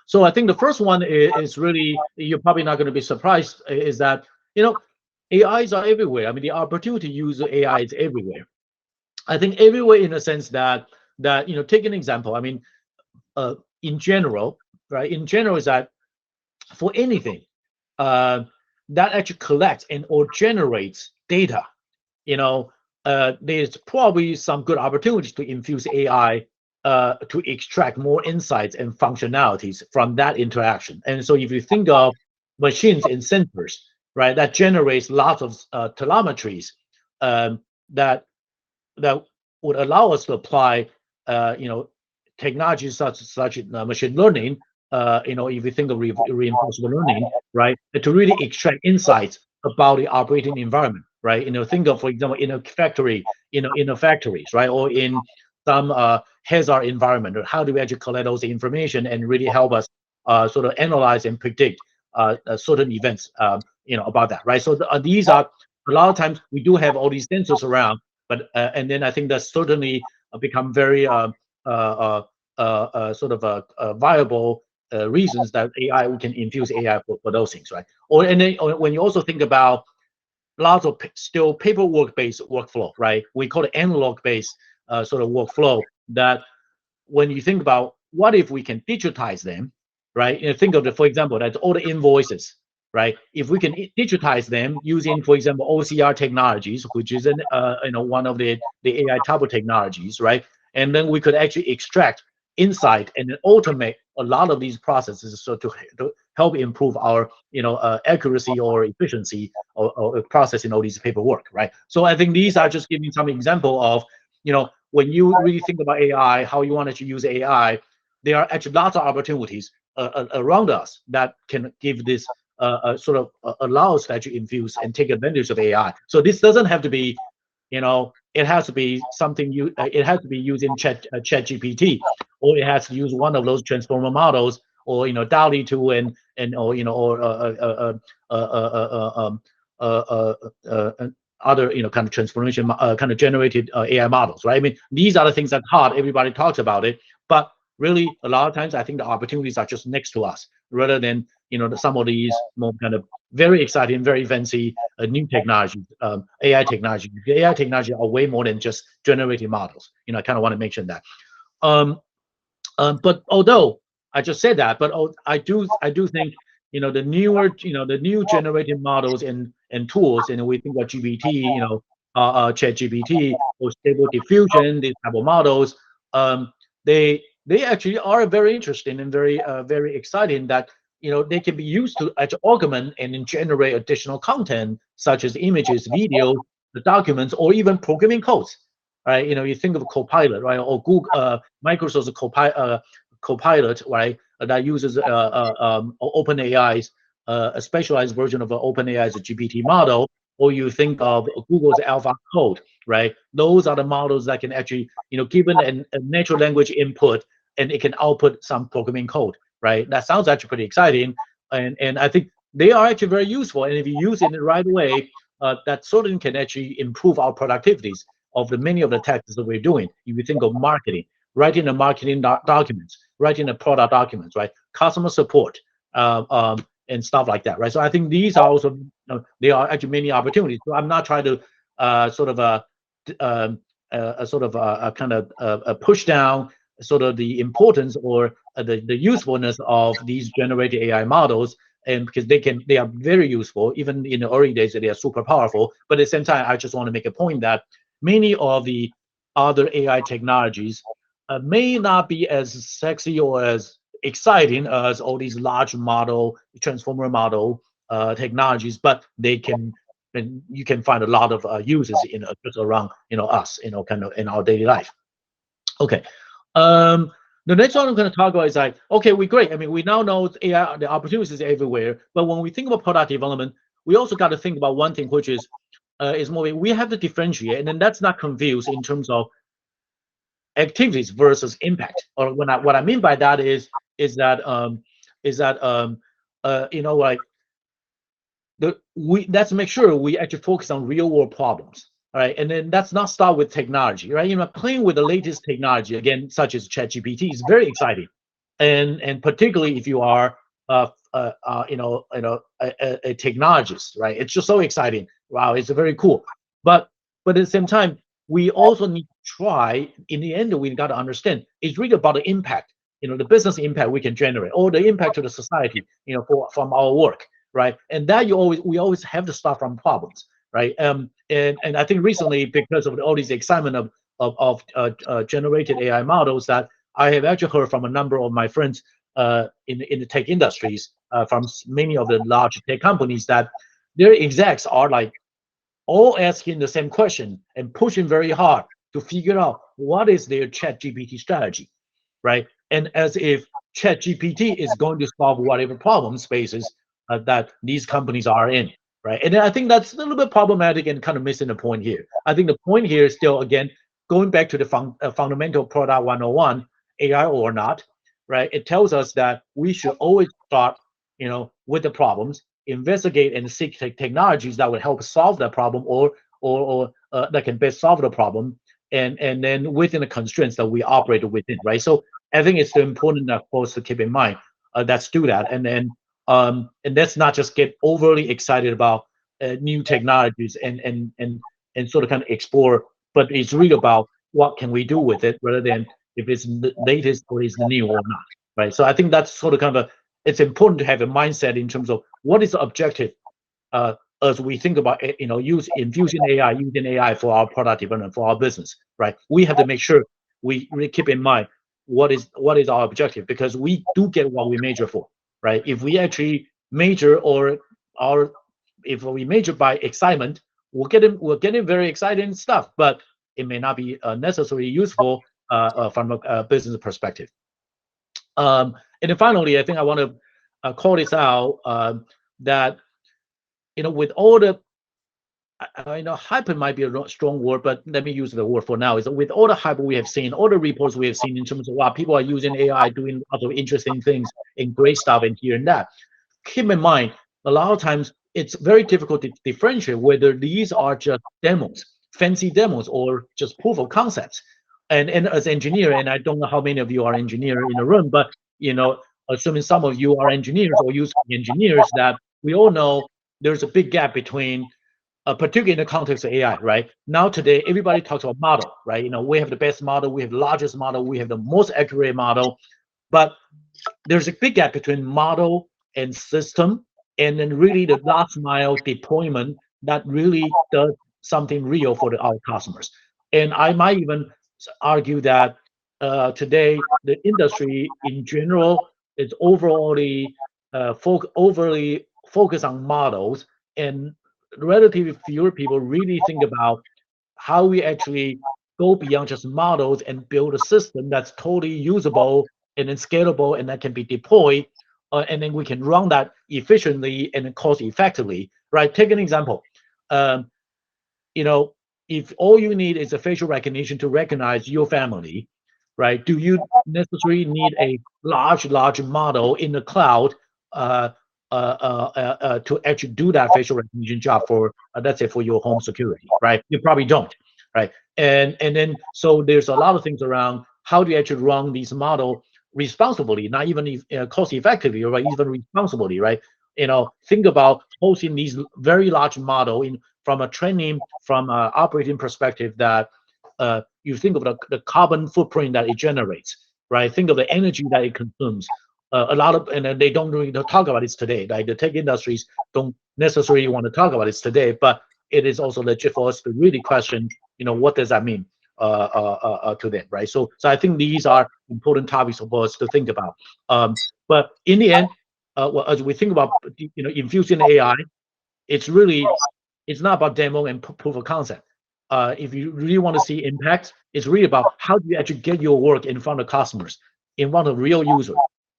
So I think the first one is really, you're probably not going to be surprised, is that AIs are everywhere. I mean, the opportunity to use AI is everywhere. I think everywhere in the sense that take an example. I mean, in general, right? In general, is that for anything that actually collects and or generates data, there's probably some good opportunities to infuse AI to extract more insights and functionalities from that interaction. And so if you think of machines and sensors, right, that generates lots of telemetries that would allow us to apply technologies such as machine learning, if you think of reinforcement learning, right, to really extract insights about the operating environment, right? Think of, for example, in a factory, in the factories, right, or in some hazard environment, or how do we actually collect those information and really help us sort of analyze and predict certain events, about that, right? So these are a lot of times we do have all these sensors around, but and then I think that's certainly become very sort of viable reasons that we can infuse AI for those things, right? And then when you also think about lots of still paperwork-based workflow, right? We call it analog-based sort of workflow. That when you think about what if we can digitize them, right? Think of for example, that's all the invoices, right? If we can digitize them using, for example, OCR technologies, which is one of the AI type of technologies, right? And then we could actually extract insight and then automate a lot of these processes, so to help improve our accuracy or efficiency or processing all these paperwork, right? So I think these are just giving some example of when you really think about AI, how you want to use AI, there are actually lots of opportunities around us that can give this sort of allow us to actually infuse and take advantage of AI. So this doesn't have to be, it has to be something it has to be using ChatGPT, or it has to use one of those transformer models, or DALL-E 2 and other kind of transformation kind of generated AI models, right? I mean, these are the things that hard. Everybody talks about it, but really a lot of times I think the opportunities are just next to us, rather than some of these more kind of very exciting, very fancy new technologies, AI technology. AI technology are way more than just generating models. I kind of want to mention that. But although I just said that, but I do think the newer the new generated models and tools, and we think about GPT, ChatGPT or Stable Diffusion, these type of models, they actually are very interesting and very exciting. That they can be used to actually augment and then generate additional content such as images, video, the documents, or even programming codes. Right? You think of Copilot, right, or Google, Microsoft's Copilot, right, that uses OpenAI's a specialized version of OpenAI's GPT model, or you think of Google's Alpha Code, right? Those are the models that can actually, given a natural language input, and it can output some programming code, right? That sounds actually pretty exciting, and I think they are actually very useful. And if you use it in the right way, that certainly can actually improve our productivities of the many of the tasks that we're doing. If you think of marketing, writing the marketing documents, writing the product documents, right? Customer support, and stuff like that, right? So I think these are also, there are actually many opportunities. So I'm not trying to sort of kind of push down sort of the importance or the usefulness of these generative AI models, and because they are very useful. Even in the early days, they are super powerful. But at the same time, I just want to make a point that many of the other AI technologies may not be as sexy or as exciting as all these large model, transformer model technologies, but they can, and you can find a lot of uses in just around us, kind of in our daily life. Okay. The next one I'm going to talk about is like, okay, we're great. I mean, we now know AI, the opportunities everywhere, but when we think about product development, we also got to think about one thing, which is more we have to differentiate, and then that's not confused in terms of activities versus impact. Or what I mean by that is that like let's make sure we actually focus on real world problems. All right, and then let's not start with technology, right? Playing with the latest technology again, such as ChatGPT, is very exciting, and particularly if you are a technologist, right? It's just so exciting. Wow, it's very cool. But at the same time, we also need to try. In the end, we got to understand it's really about the impact, the business impact we can generate, or the impact to the society, from our work, right? And that we always have to start from problems, right? And I think recently, because of all this excitement of generated AI models, that I have actually heard from a number of my friends in the tech industries, from many of the large tech companies, that their execs are like all asking the same question and pushing very hard to figure out what is their ChatGPT strategy, right? And as if ChatGPT is going to solve whatever problem spaces that these companies are in, right? And I think that's a little bit problematic and kind of missing the point here. I think the point here is still, again, going back to the fundamental product 101, AI or not, right? It tells us that we should always start, with the problems, investigate and seek technologies that would help solve that problem, or that can best solve the problem, and then within the constraints that we operate within, right? So I think it's important, of course, to keep in mind. Let's do that, and then and let's not just get overly excited about new technologies and sort of kind of explore, but it's really about what can we do with it, rather than if it's the latest or is the new or not, right? So I think that's sort of kind of it's important to have a mindset in terms of what is the objective as we think about infusing AI, using AI for our product development, for our business, right? We have to make sure we really keep in mind what is our objective, because we do get what we major for, right? If we actually major if we major by excitement, we're getting very exciting stuff, but it may not be necessarily useful from a business perspective. And then finally, I think I want to call this out, that with all the hype might be a strong word, but let me use the word for now. Is that with all the hype we have seen, all the reports we have seen in terms of wow, people are using AI, doing other interesting things and great stuff and here and that. Keep in mind, a lot of times it's very difficult to differentiate whether these are just demos, fancy demos, or just proof of concepts. And as engineer, and I don't know how many of you are engineers in the room, but assuming some of you are engineers or used to be engineers, that we all know there's a big gap between, particularly in the context of AI, right? Now today, everybody talks about model, right? We have the best model, we have the largest model, we have the most accurate model, but there's a big gap between model and system, and then really the last mile deployment that really does something real for our customers. And I might even argue that today the industry in general is overly focused on models, and relatively fewer people really think about how we actually go beyond just models and build a system that's totally usable and then scalable and that can be deployed, and then we can run that efficiently and cost effectively, right? Take an example. If all you need is a facial recognition to recognize your family, right? Do you necessarily need a large model in the cloud to actually do that facial recognition job for, let's say, for your home security, right? You probably don't, right? And then so there's a lot of things around how do you actually run these model responsibly, not even cost effectively, or even responsibly, right? Think about hosting these very large model in from a training, from an operating perspective, that you think of the carbon footprint that it generates, right? Think of the energy that it consumes. A lot of, and they don't really talk about this today. Like the tech industries don't necessarily want to talk about this today, but it is also legit for us to really question, what does that mean to them, right? So I think these are important topics for us to think about. But in the end, well, as we think about infusing AI, it's not about demo and proof of concept. If you really want to see impact, it's really about how do you actually get your work in front of customers, in front of real users,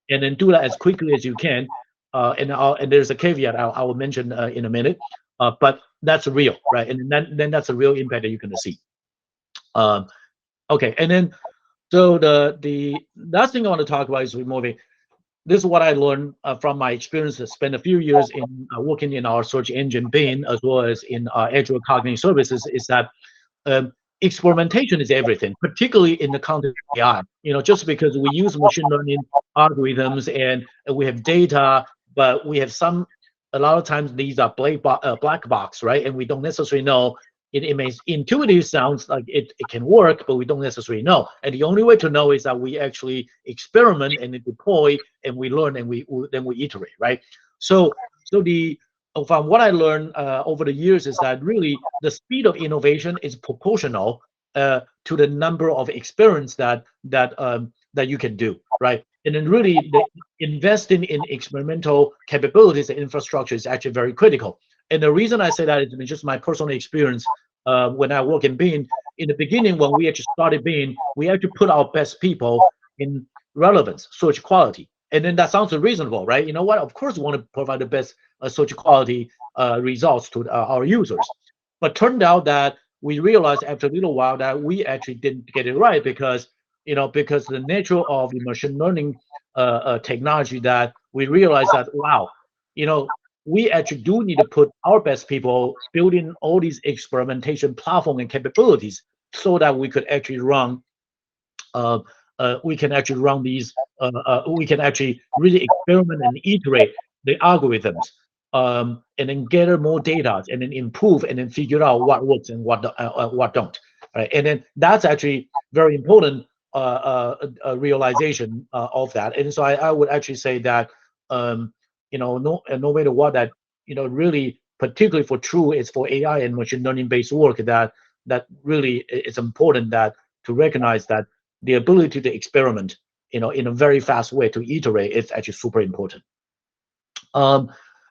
and then do that as quickly as you can. And there's a caveat I will mention in a minute, but that's real, right? And then that's a real impact that you're going to see. Okay, and then so the last thing I want to talk about is removing. This is what I learned from my experience. I spent a few years in working in our search engine Bing, as well as in Azure Cognitive Services, is that experimentation is everything, particularly in the context of AI. Just because we use machine learning algorithms and we have data, but we have a lot of times these are black box, right? And we don't necessarily know. It may intuitively sounds like it can work, but we don't necessarily know. And the only way to know is that we actually experiment and deploy, and we learn, and then we iterate, right? So from what I learned over the years is that really the speed of innovation is proportional to the number of experiments that you can do, right? And then really investing in experimental capabilities and infrastructure is actually very critical. And the reason I say that is just my personal experience when I work in Bing. In the beginning, when we actually started Bing, we actually put our best people in relevance, search quality. And then that sounds reasonable, right? You know what? Of course, we want to provide the best search quality results to our users. But turned out that we realized after a little while that we actually didn't get it right because the nature of the machine learning technology, that we realized that, wow, we actually do need to put our best people building all these experimentation platform and capabilities so that we could actually run we can actually really experiment and iterate the algorithms, and then gather more data, and then improve, and then figure out what works and what don't, right? And then that's actually very important realization of that. And so I would actually say that no matter what, that really, particularly for true, it's for AI and machine learning based work, that really it's important that to recognize that the ability to experiment in a very fast way, to iterate, is actually super important. And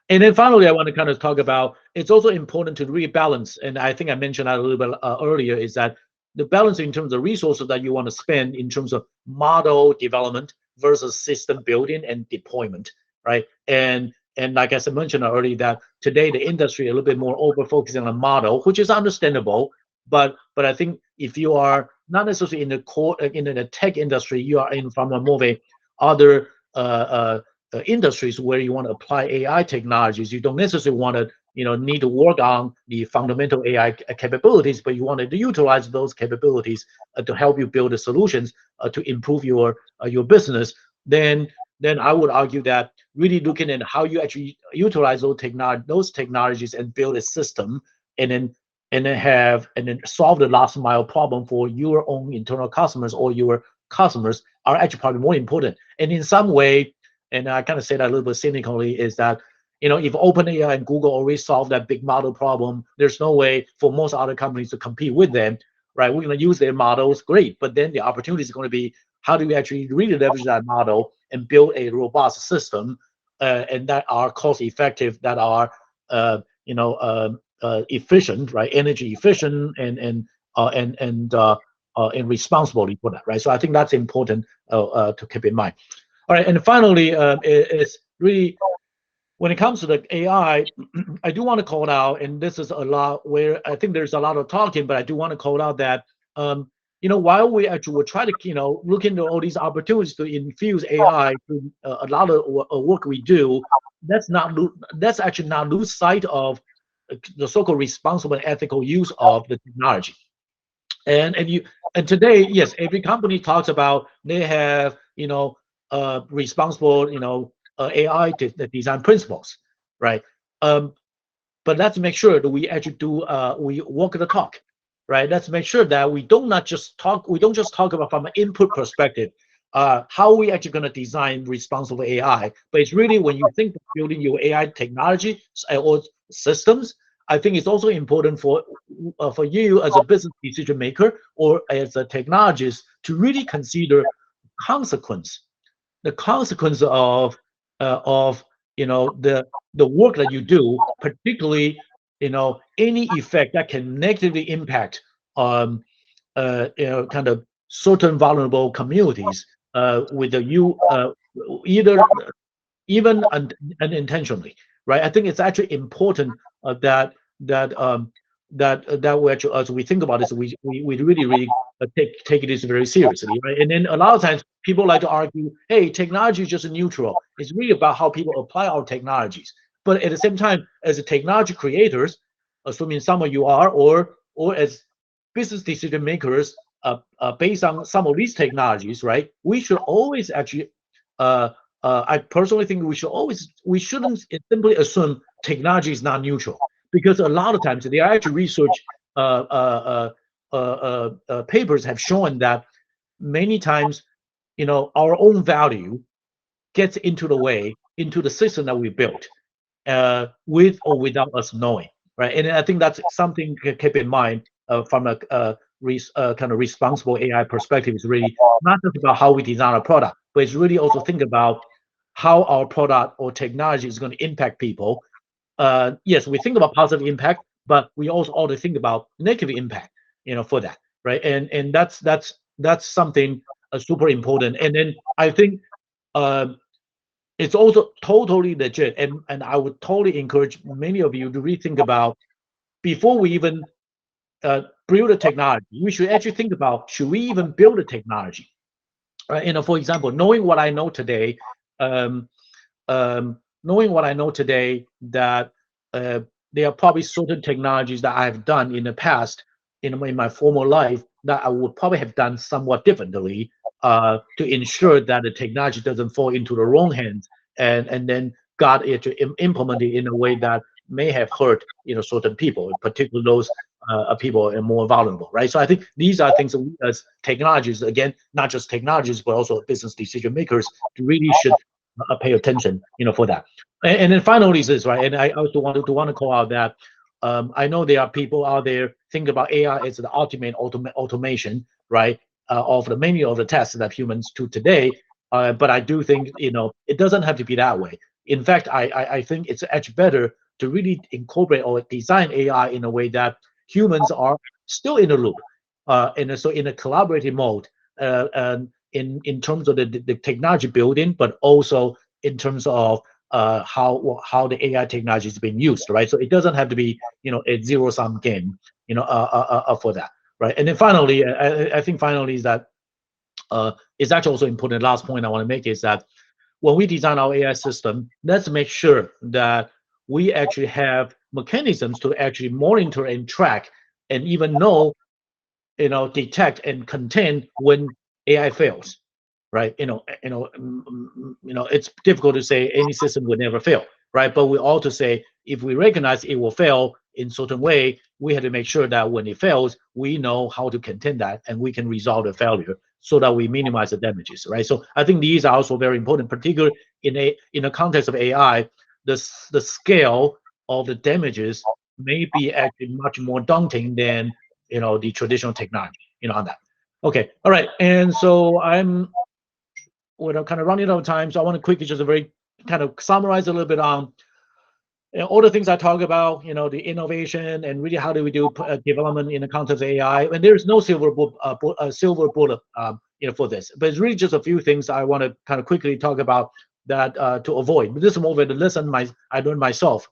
then finally, I want to kind of talk about, it's also important to rebalance, and I think I mentioned that a little bit earlier, is that the balance in terms of resources that you want to spend in terms of model development versus system building and deployment, right? And like I mentioned earlier, that today the industry a little bit more over focusing on a model, which is understandable, but I think if you are not necessarily in the core in the tech industry, you are in from a more of a other industries where you want to apply AI technologies. You don't necessarily want to need to work on the fundamental AI capabilities, but you want to utilize those capabilities to help you build the solutions to improve your business. Then I would argue that really looking at how you actually utilize those technologies and build a system, and then solve the last mile problem for your own internal customers or your customers, are actually probably more important. And in some way, and I kind of say that a little bit cynically, is that if OpenAI and Google already solved that big model problem, there's no way for most other companies to compete with them, right? We're going to use their models, great, but then the opportunity is going to be, how do we actually really leverage that model and build a robust system, and that are cost effective, that are efficient, right? Energy efficient, and responsibility for that, right? So I think that's important to keep in mind. All right, and finally, it's really, when it comes to the AI, I do want to call out, and this is a lot where I think there's a lot of talking, but I do want to call out that while we actually will try to, look into all these opportunities to infuse AI to a lot of work we do, that's actually not lose sight of the so-called responsible and ethical use of the technology. And today, yes, every company talks about they have, responsible, AI design principles, right? But let's make sure that we actually do we walk the talk, right? Let's make sure that we don't just talk about from an input perspective, how we actually going to design responsible AI. But it's really when you think of building your AI technology or systems, I think it's also important for you as a business decision maker or as a technologist to really consider the consequence of the work that you do, particularly any effect that can negatively impact kind of certain vulnerable communities with either even unintentionally, right? I think it's actually important that we actually, as we think about this, we really take this very seriously, right? And then a lot of times people like to argue, hey, technology is just neutral. It's really about how people apply our technologies. But at the same time, as a technology creators, assuming some of you are, or as business decision makers, based on some of these technologies, right? We should always actually, I personally think we shouldn't simply assume technology is not neutral, because a lot of times there are actually research papers have shown that many times, our own value gets into the system that we built, with or without us knowing, right? And I think that's something to keep in mind from a kind of responsible AI perspective. Is really not just about how we design a product, but it's really also think about how our product or technology is going to impact people. Yes, we think about positive impact, but we also ought to think about negative impact, for that, right? And that's something super important. And then I think it's also totally legit, and I would totally encourage many of you to rethink about, before we even build a technology, we should actually think about, should we even build a technology, right? For example, knowing what I know today, that there are probably certain technologies that I've done in the past, in my former life, that I would probably have done somewhat differently to ensure that the technology doesn't fall into the wrong hands and then got it to implement it in a way that may have hurt certain people, particularly those people are more vulnerable, right? So I think these are things that we as technologists, again, not just technologists, but also business decision makers, really should pay attention, for that. And then finally is this, right? And I also want to call out that I know there are people out there thinking about AI as the ultimate automation, right? Of many of the tasks that humans do today. But I do think, it doesn't have to be that way. In fact, I think it's actually better to really incorporate or design AI in a way that humans are still in the loop, and so in a collaborative mode, and in terms of the technology building, but also in terms of how the AI technology is being used, right? So it doesn't have to be a zero-sum game, for that, right? And then finally, I think finally is that it's actually also important. Last point I want to make is that when we design our AI system, let's make sure that we actually have mechanisms to actually monitor and track and even know, detect and contain when AI fails, right? It's difficult to say any system will never fail, right? But we ought to say, if we recognize it will fail in certain way, we have to make sure that when it fails, we know how to contain that and we can resolve the failure so that we minimize the damages, right? So I think these are also very important, particularly in the context of AI. The scale of the damages may be actually much more daunting than the traditional technology, on that. Okay, all right, and so we're kind of running out of time, so I want to quickly just very kind of summarize a little bit on all the things I talk about, the innovation and really how do we do development in the context of AI. And there's no silver bullet, for this, but it's really just a few things I want to kind of quickly talk about that to avoid. But this is more of a lesson I learned myself.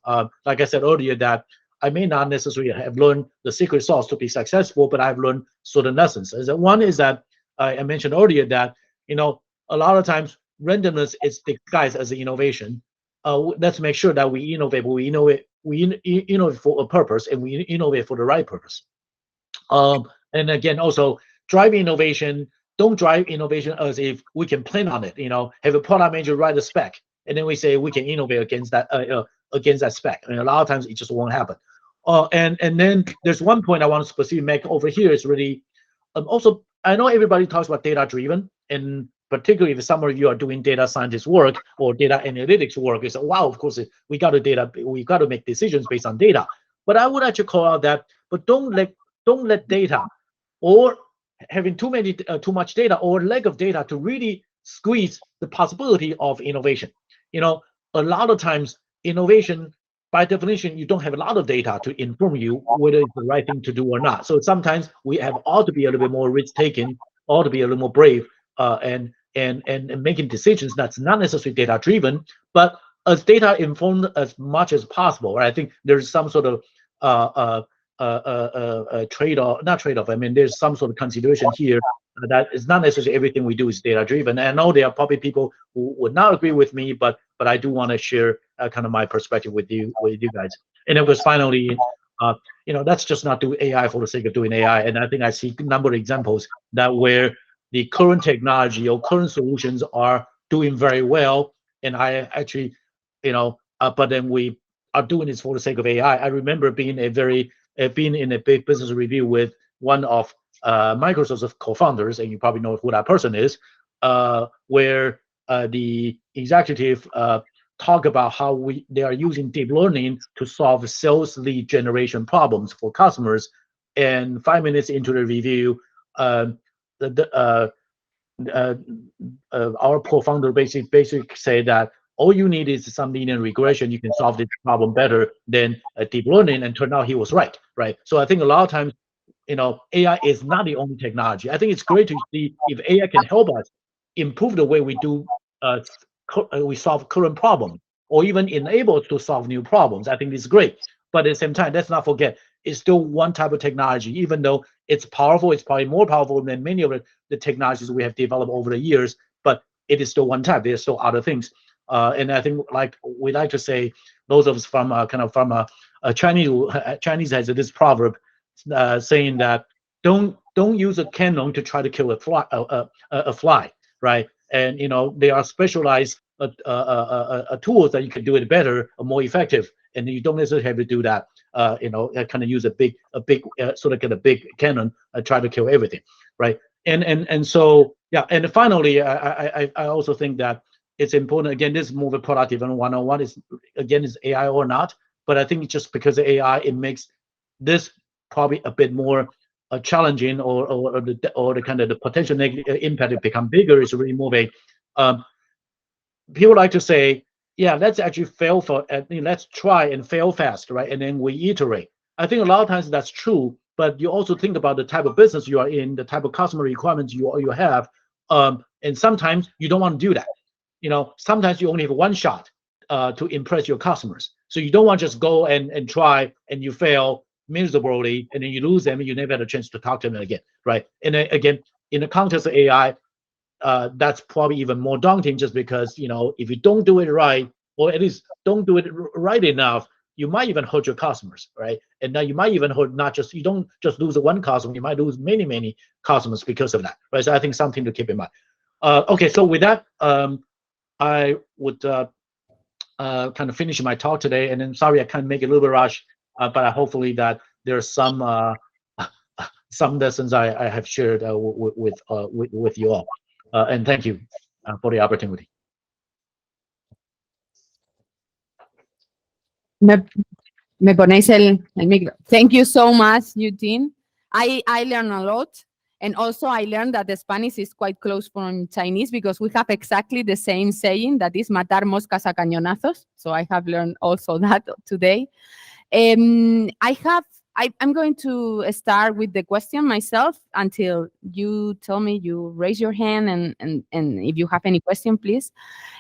Like I said earlier, that I may not necessarily have learned the secret sauce to be successful, but I've learned certain lessons. One is that I mentioned earlier that, a lot of times randomness is disguised as an innovation. Let's make sure that we innovate, but we innovate for a purpose, and we innovate for the right purpose. And again, also driving innovation. Don't drive innovation as if we can plan on it. Have a product manager write a spec, and then we say we can innovate against that spec. And a lot of times it just won't happen. And then there's one point I want to specifically make over here is really also, I know everybody talks about data driven, and particularly if some of you are doing data scientist work or data analytics work, you say, wow, of course we got to make decisions based on data. But I would actually call out that, but don't let data or having too much data or lack of data to really squeeze the possibility of innovation. A lot of times innovation, by definition, you don't have a lot of data to inform you whether it's the right thing to do or not. So sometimes we ought to be a little bit more risk-taking, ought to be a little more brave, and making decisions that's not necessarily data-driven, but as data-informed as much as possible. Right? I think there's some sort of trade-off, not trade-off. I mean, there's some sort of consideration here that it's not necessarily everything we do is data-driven. And I know there are probably people who would not agree with me, but I do want to share kind of my perspective with you guys. And of course, finally, let's just not do AI for the sake of doing AI. And I think I see a number of examples that where the current technology or current solutions are doing very well, and I actually, but then we are doing this for the sake of AI. I remember being in a big business review with one of Microsoft's co-founders, and you probably know who that person is, where the executive talk about how they are using deep learning to solve sales lead generation problems for customers. And 5 minutes into the review, our co-founder basically say that all you need is some linear regression. You can solve this problem better than deep learning, and turned out he was right. So I think a lot of times, AI is not the only technology. I think it's great to see if AI can help us improve the way we do we solve current problems, or even enable us to solve new problems. I think it's great. But at the same time, let's not forget, it's still one type of technology. Even though it's powerful, it's probably more powerful than many of the technologies we have developed over the years, but it is still one type. There's still other things. And I think, like we like to say, those of us from Chinese has this proverb saying that don't use a cannon to try to kill a fly, right? And they are specialized tools that you can do it better or more effective, and you don't necessarily have to do that. Kind of use a big sort of get a big cannon try to kill everything, right? And so yeah. And finally, I also think that it's important. Again, this is more of a productive and 101 is AI or not, but I think just because of AI, it makes this probably a bit more challenging, or the kind of the potential negative impact to become bigger is really more of a people like to say, yeah, let's actually let's try and fail fast, right? And then we iterate. I think a lot of times that's true, but you also think about the type of business you are in, the type of customer requirements you have, and sometimes you don't want to do that. Sometimes you only have one shot to impress your customers. So you don't want to just go and try and you fail miserably, and then you lose them and you never had a chance to talk to them again, right? And then, again, in the context of AI, that's probably even more daunting, just because, if you don't do it right, or at least don't do it right enough, you might even hurt your customers, right? And now you might even hurt you don't just lose one customer, you might lose many customers because of that, right? So I think something to keep in mind. Okay, so with that, I would kind of finish my talk today, and then sorry I can't make it a little bit rush, but hopefully that there's some lessons I have shared with you all, and thank you for the opportunity. Me ponéis el micro. Thank you so much, Yu-Ting. I learned a lot. And also I learned that the Spanish is quite close from Chinese, because we have exactly the same saying, that is matar moscas a cañonazos. So I have learned also that today. I'm going to start with the question myself until you tell me, you raise your hand, and if you have any question, please.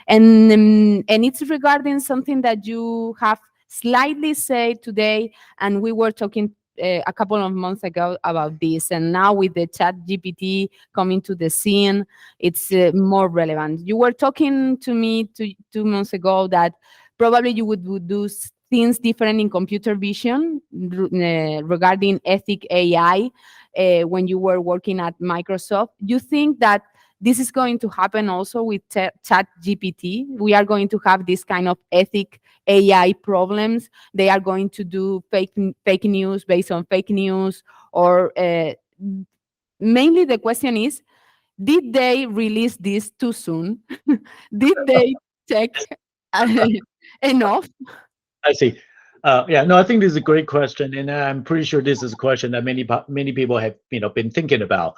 And it's regarding something that you have slightly say today, and we were talking a couple of months ago about this, and now with the chat GPT coming to the scene, it's more relevant. You were talking to me 2 months ago that probably you would do things different in computer vision regarding ethic AI when you were working at Microsoft. You think that this is going to happen also with chat GPT? We are going to have this kind of ethic AI problems. They are going to do fake news based on fake news, or mainly the question is, did they release this too soon? Did they check enough? I see. Yeah, no, I think this is a great question, and I'm pretty sure this is a question that many people have been thinking about.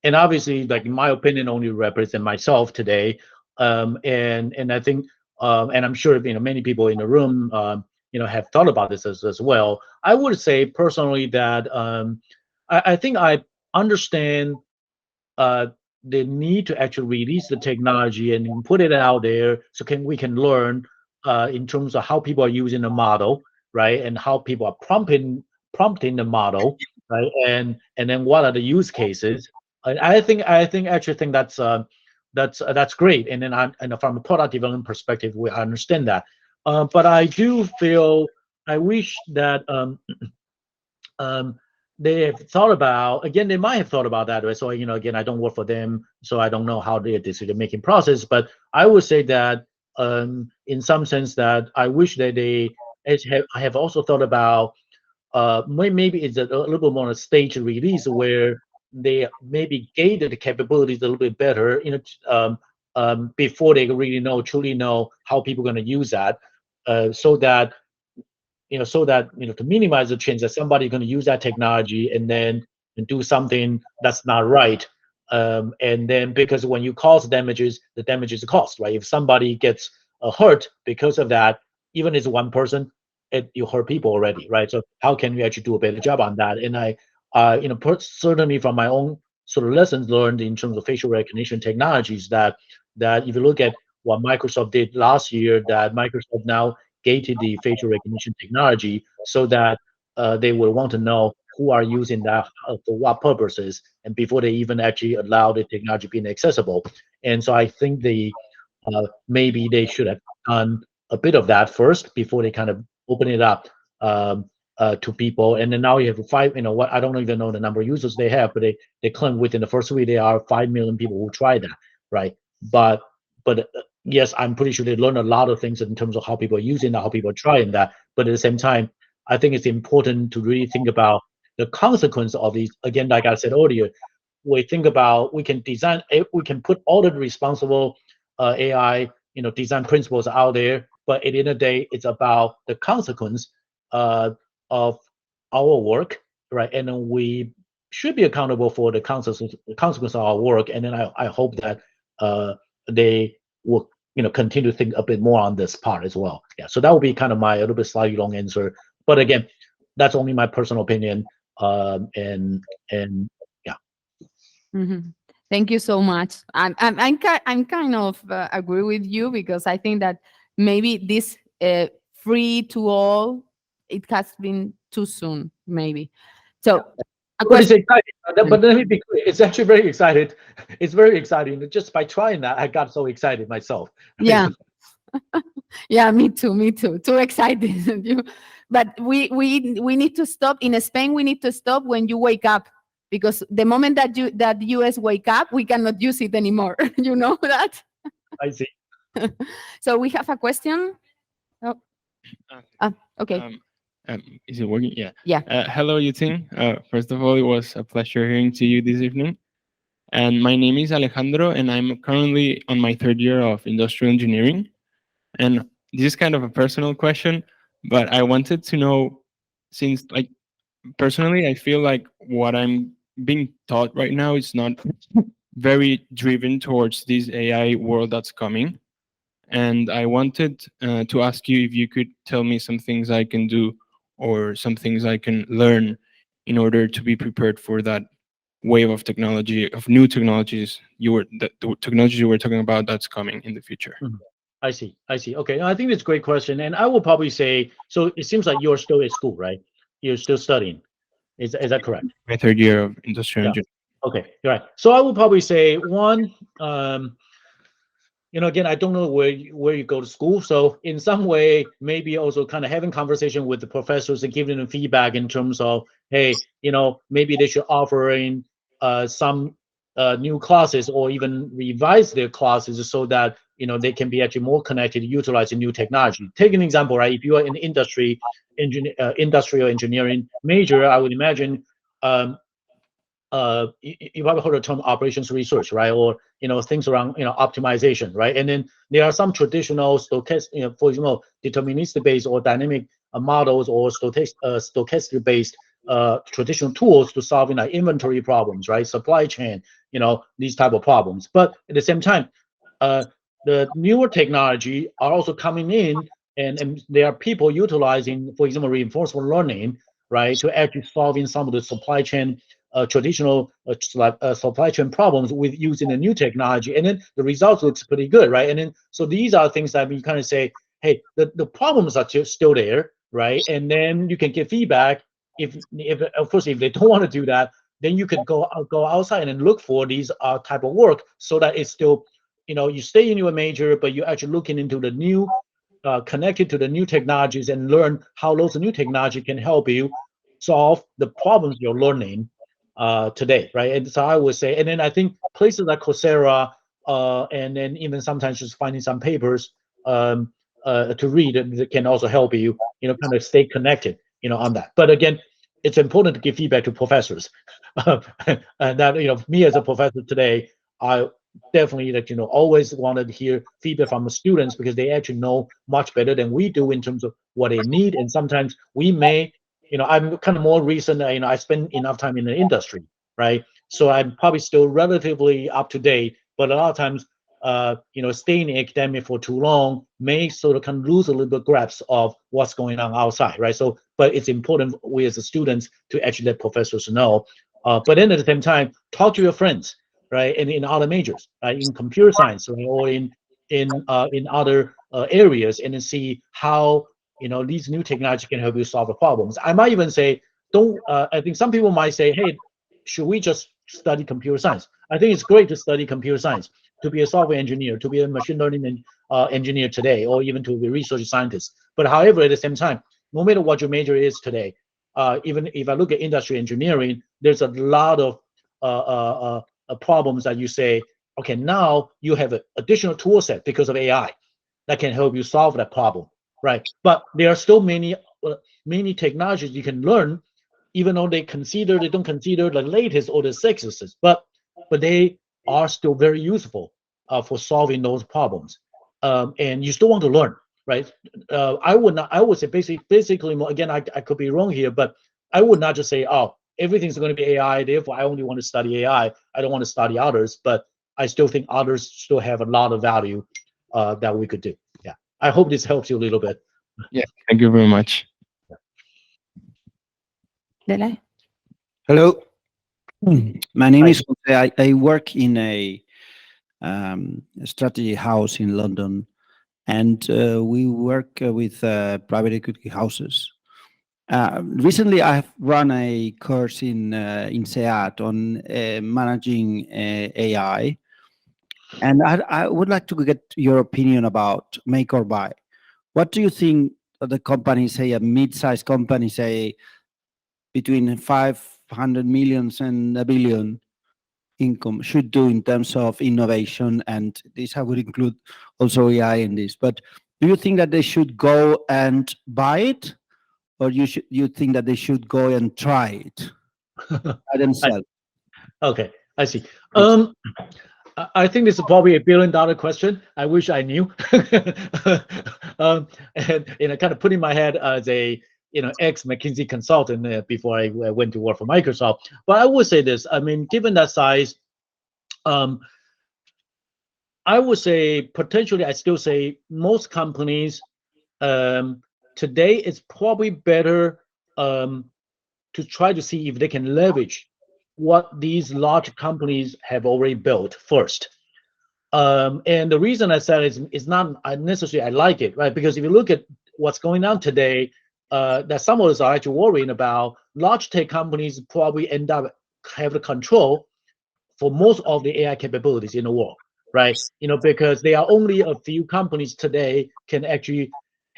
And obviously, like in my opinion, only represent myself today. And I think, and I'm sure many people in the room have thought about this as well. I would say personally that I think I understand the need to actually release the technology and put it out there so we can learn in terms of how people are using the model, right, and how people are prompting the model, right, and then what are the use cases. I think that's great, and then and from a product development perspective, we understand that, but I do feel I wish that they have thought about, again, they might have thought about that, right? So again, I don't work for them, so I don't know how their decision making process, but I would say that in some sense that I wish that they have also thought about maybe it's a little bit more on a staged release where they maybe gated the capabilities a little bit better, before they really truly know how people are going to use that, so that to minimize the chance that somebody's going to use that technology and then do something that's not right. And then because when you cause damages, the damage is a cost, right? If somebody gets hurt because of that, even if it's one person, you hurt people already, right? So how can we actually do a better job on that? And I, certainly from my own sort of lessons learned in terms of facial recognition technologies, that if you look at what Microsoft did last year, that Microsoft now gated the facial recognition technology so that they will want to know who are using that for what purposes, and before they even actually allow the technology being accessible. And so I think maybe they should have done a bit of that first before they kind of open it up to people. And then now you have what I don't even know the number of users they have, but they claim within the first week there are 5 million people who try that, right? But yes, I'm pretty sure they learn a lot of things in terms of how people are using that, how people are trying that. But at the same time, I think it's important to really think about the consequence of these. Again, like I said earlier, we can put all the responsible AI, design principles out there, but at the end of the day, it's about the consequence of our work, right? And then we should be accountable for the consequence of our work. And then I hope that they will continue to think a bit more on this part as well. Yeah, so that would be kind of my a little bit slightly long answer, but again, that's only my personal opinion. And yeah. Mm-hmm. Thank you so much. I'm kind of agree with you, because I think that maybe this free to all, it has been too soon, maybe. So a But it's question. exciting. But let me be clear. It's actually very excited. It's very exciting. Just by trying that, I got so excited myself. Yeah. Yeah, me too. Too excited. But we need to stop. In Spain, we need to stop when you wake up, because the moment that US wake up, we cannot use it anymore. You know that? I see. So we have a question. Oh, okay. Is it working? Yeah. Yeah. Hello, Yu-Ting. First of all, it was a pleasure hearing to you this evening. And my name is Alejandro, and I'm currently on my third year of industrial engineering. And this is kind of a personal question, but I wanted to know, since, like, personally, I feel like what I'm being taught right now is not very driven towards this AI world that's coming. And I wanted to ask you if you could tell me some things I can do or some things I can learn in order to be prepared for that wave of technology, of new technologies the technologies you were talking about that's coming in the future. Mhm. I see. Okay, I think it's a great question, and I will probably say, so it seems like you're still at school, right? You're still studying. Is that correct? My third year of industrial Yeah. engineering. Okay, you're right. So I will probably say one, again, I don't know where you go to school, so in some way, maybe also kind of having conversation with the professors and giving them feedback in terms of, hey, maybe they should offer in some new classes or even revise their classes so that they can be actually more connected, utilizing new technology. Take an example, right? If you are in industrial engineering major, I would imagine. You probably heard the term operations research, right? Or things around optimization, right? And then there are some traditional stochastic, for example, deterministic based or dynamic models or stochastic based traditional tools to solving like inventory problems, right? Supply chain, these type of problems. But at the same time, the newer technology are also coming in, and there are people utilizing, for example, reinforcement learning, right, to actually solving some of the supply chain traditional supply chain problems with using the new technology, and then the results looks pretty good, right? And then so these are things that we kind of say, hey, the problems are still there, right? And then you can get feedback. If of course if they don't want to do that, then you can go outside and look for these type of work so that it's still, you stay in your major, but you're actually looking into the new, connected to the new technologies and learn how those new technology can help you solve the problems you're learning today, right? And so I would say, and then I think places like Coursera, and then even sometimes just finding some papers to read that can also help you, kind of stay connected, on that. But again, it's important to give feedback to professors, and that me as a professor today, I definitely always wanted to hear feedback from the students because they actually know much better than we do in terms of what they need, and sometimes we may. I'm kind of more recent, I spend enough time in the industry, right? So I'm probably still relatively up to date, but a lot of times, staying in academia for too long may sort of kind of lose a little bit grasp of what's going on outside, right? So, but it's important we as the students to actually let professors know. But then at the same time, talk to your friends, right? And in other majors, right? In computer science, right? Or in other areas, and then see how these new technology can help you solve the problems. I might even say, don't. I think some people might say, hey, should we just study computer science? I think it's great to study computer science, to be a software engineer, to be a machine learning engineer today, or even to be a research scientist. But however, at the same time, no matter what your major is today, even if I look at industry engineering, there's a lot of problems that you say, okay, now you have an additional tool set because of AI that can help you solve that problem. Right, but there are still many technologies you can learn, even though they don't consider the latest or the sexiest, but they are still very useful for solving those problems, and you still want to learn, right? I would say basically more, again, I could be wrong here, but I would not just say, oh, everything's going to be AI, therefore I only want to study AI. I don't want to study others, but I still think others still have a lot of value that we could do. I hope this helps you a little bit. Yeah, thank you very much. Dele? Hello. My name Hi. is Jose. I work in a strategy house in London, and we work with private equity houses. Recently, I have run a course in SEAT on managing AI, and I would like to get your opinion about make or buy. What do you think the company, say a mid-sized company, say between 500 millions and a billion income, should do in terms of innovation? And this I would include also AI in this. But do you think that they should go and buy it, or you think that they should go and try it by themselves? Okay, I see. I think this is probably $1 billion question. I wish I knew. And kind of put in my head as a ex McKinsey consultant before I went to work for Microsoft. But I would say this. I mean, given that size, I would say potentially, I still say most companies today it's probably better to try to see if they can leverage what these large companies have already built first. And the reason I said is not necessarily I like it, right? Because if you look at what's going on today, that some of us are actually worrying about, large tech companies probably end up have the control for most of the AI capabilities in the world, right? Because there are only a few companies today can actually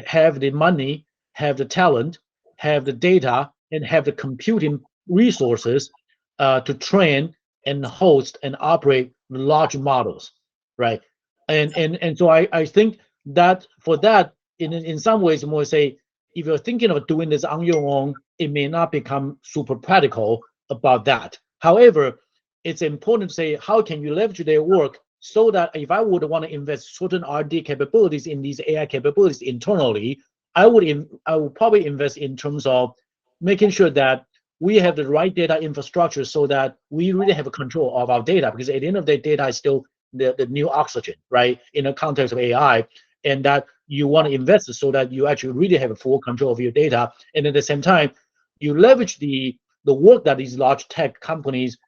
have the money, have the talent, have the data, and have the computing resources to train and host and operate large models, right? And so I think that for that, in some ways, more say, if you're thinking of doing this on your own, it may not become super practical about that. However, it's important to say, how can you leverage their work so that if I would want to invest certain R&D capabilities in these AI capabilities internally, I would probably invest in terms of making sure that we have the right data infrastructure so that we really have a control of our data, because at the end of the day, data is still the new oxygen, right, in the context of AI, and that you want to invest so that you actually really have a full control of your data. And at the same time, you leverage the work that these large tech companies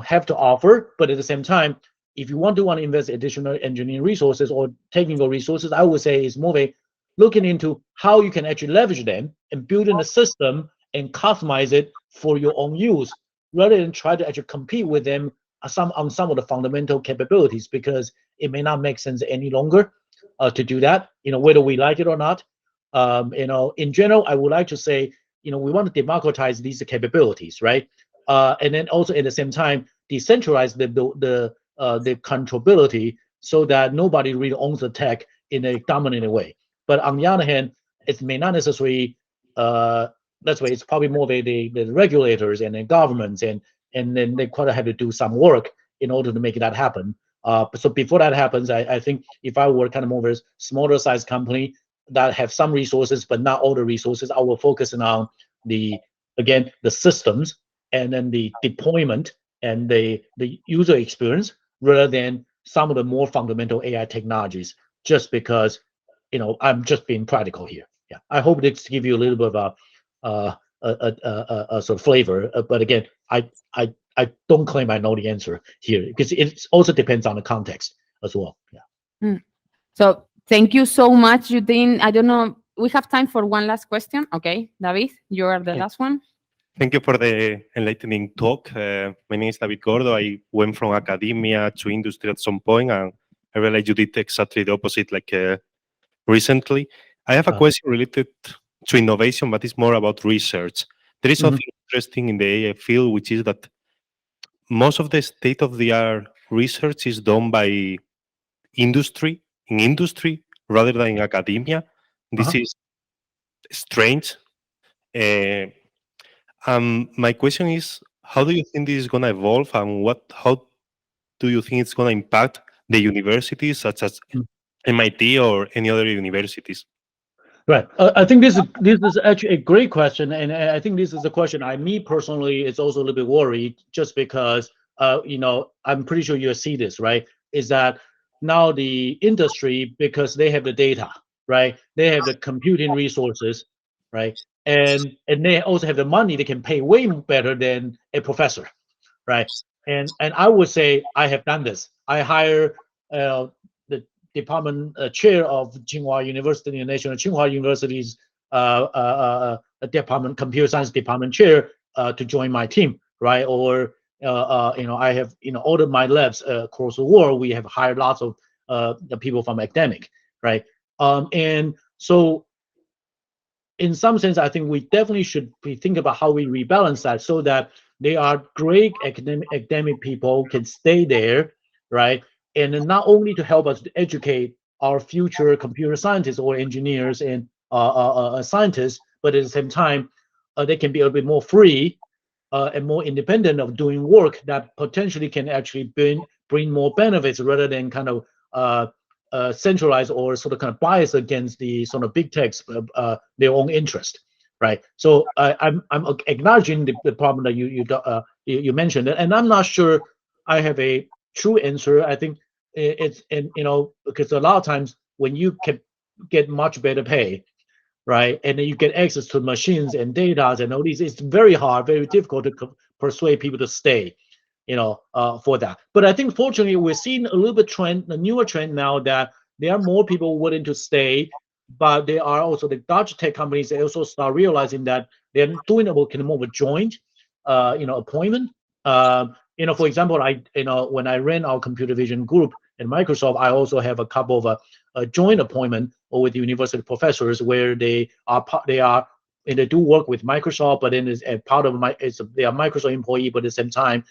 have to offer. But at the same time, if you want to invest additional engineering resources or technical resources, I would say is more of looking into how you can actually leverage them and building a system and customize it for your own use, rather than try to actually compete with them on some of the fundamental capabilities, because it may not make sense any longer to do that, whether we like it or not. In general, I would like to say, we want to democratize these capabilities, right? And then also at the same time, decentralize the controllability so that nobody really owns the tech in a dominant way. But on the other hand, it may not necessarily. That's why it's probably more the regulators and the governments, and then they quite have to do some work in order to make that happen. So before that happens, I think if I were kind of more of a smaller size company that have some resources but not all the resources, I will focus on the systems and then the deployment and the user experience, rather than some of the more fundamental AI technologies, just because I'm just being practical here. Yeah, I hope this give you a little bit of a sort of flavor, but again, I don't claim I know the answer here, because it also depends on the context as well. Yeah. So thank you so much, Yu-Ting. I don't know, we have time for one last question. Okay, David, you are the last one. Thank you for the enlightening talk. My name is David Gordo. I went from academia to industry at some point, and I realized you did exactly the opposite, like recently. I have a question related to innovation, but it's more about research. There is something interesting in the AI field, which is that most of the state-of-the-art research is done by industry, rather than in academia. This is strange. My question is, how do you think this is going to evolve, and how do you think it's going to impact the universities, such as MIT or any other universities? Right. I think this is actually a great question, and I think this is a question me personally is also a little bit worried, just because I'm pretty sure you see this, right? Is that now the industry, because they have the data, right? They have the computing resources, right? And they also have the money. They can pay way better than a professor, right? And I would say I have done this. I hire the department chair of Tsinghua University, the National Tsinghua University's department, computer science department chair, to join my team, right? Or I have all of my labs across the world. We have hired lots of the people from academic, right? And so, in some sense, I think we definitely should think about how we rebalance that, so that they are great academic people can stay there, right? And then not only to help us to educate our future computer scientists or engineers and scientists, but at the same time, they can be a bit more free and more independent of doing work that potentially can actually bring more benefits, rather than kind of centralized or sort of kind of biased against the sort of big techs, their own interest, right? So I'm acknowledging the problem that you mentioned, and I'm not sure I have a true answer. I think it's because a lot of times when you can get much better pay, right, and then you get access to machines and data and all these, it's very hard, very difficult to persuade people to stay. for that. But I think fortunately we're seeing a little bit a newer trend now that there are more people willing to stay, but there are also the large tech companies. They also start realizing that they're doing more of a joint, appointment. For example, when I ran our computer vision group in Microsoft, I also have a couple of a joint appointment with university professors where they do work with Microsoft, but then as part of they are Microsoft employee, but at the same time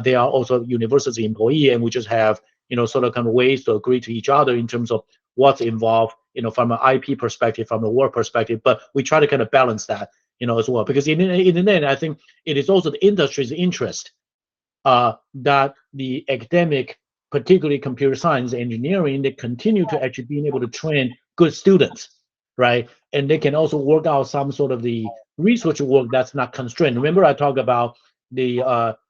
they are also university employee, and we just have sort of kind of ways to agree to each other in terms of what's involved, from an IP perspective, from a work perspective. But we try to kind of balance that, as well, because in the end, I think it is also the industry's interest that the academic, particularly computer science, engineering, they continue to actually being able to train good students, right? And they can also work out some sort of the research work that's not constrained. Remember, I talked about the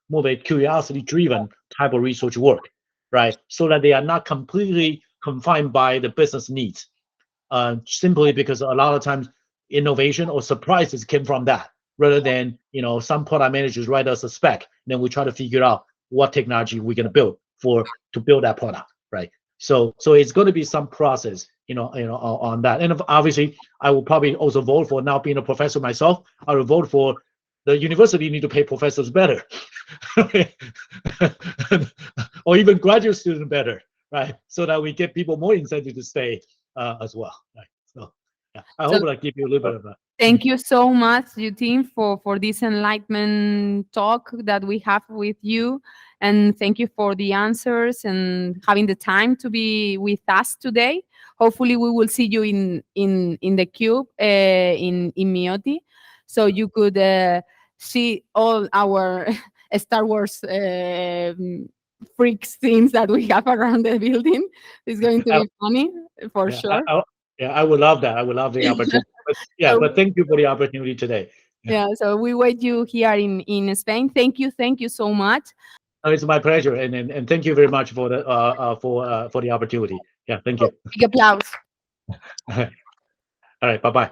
more of a curiosity-driven type of research work, right? So that they are not completely confined by the business needs, simply because a lot of times innovation or surprises came from that, rather than some product managers write us a spec, then we try to figure out what technology we're going to build to build that product, right? So it's going to be some process, on that. And obviously, I will probably also vote for, now being a professor myself, I will vote for the university need to pay professors better, or even graduate students better, right? So that we get people more incentive to stay as well, right? So yeah, I hope I give you a little bit of a. Thank you so much, Yu-Ting, for this enlightenment talk that we have with you. And thank you for the answers and having the time to be with us today. Hopefully, we will see you in the Cube in MIT, so you could see all our Star Wars freaks things that we have around the building. It's going to be funny for sure. I would love that. I would love the opportunity. But thank you for the opportunity today. Yeah, so we wait you here in Spain. Thank you so much. It's my pleasure, and thank you very much for the opportunity. Yeah, thank you. Big applause. All right, bye-bye.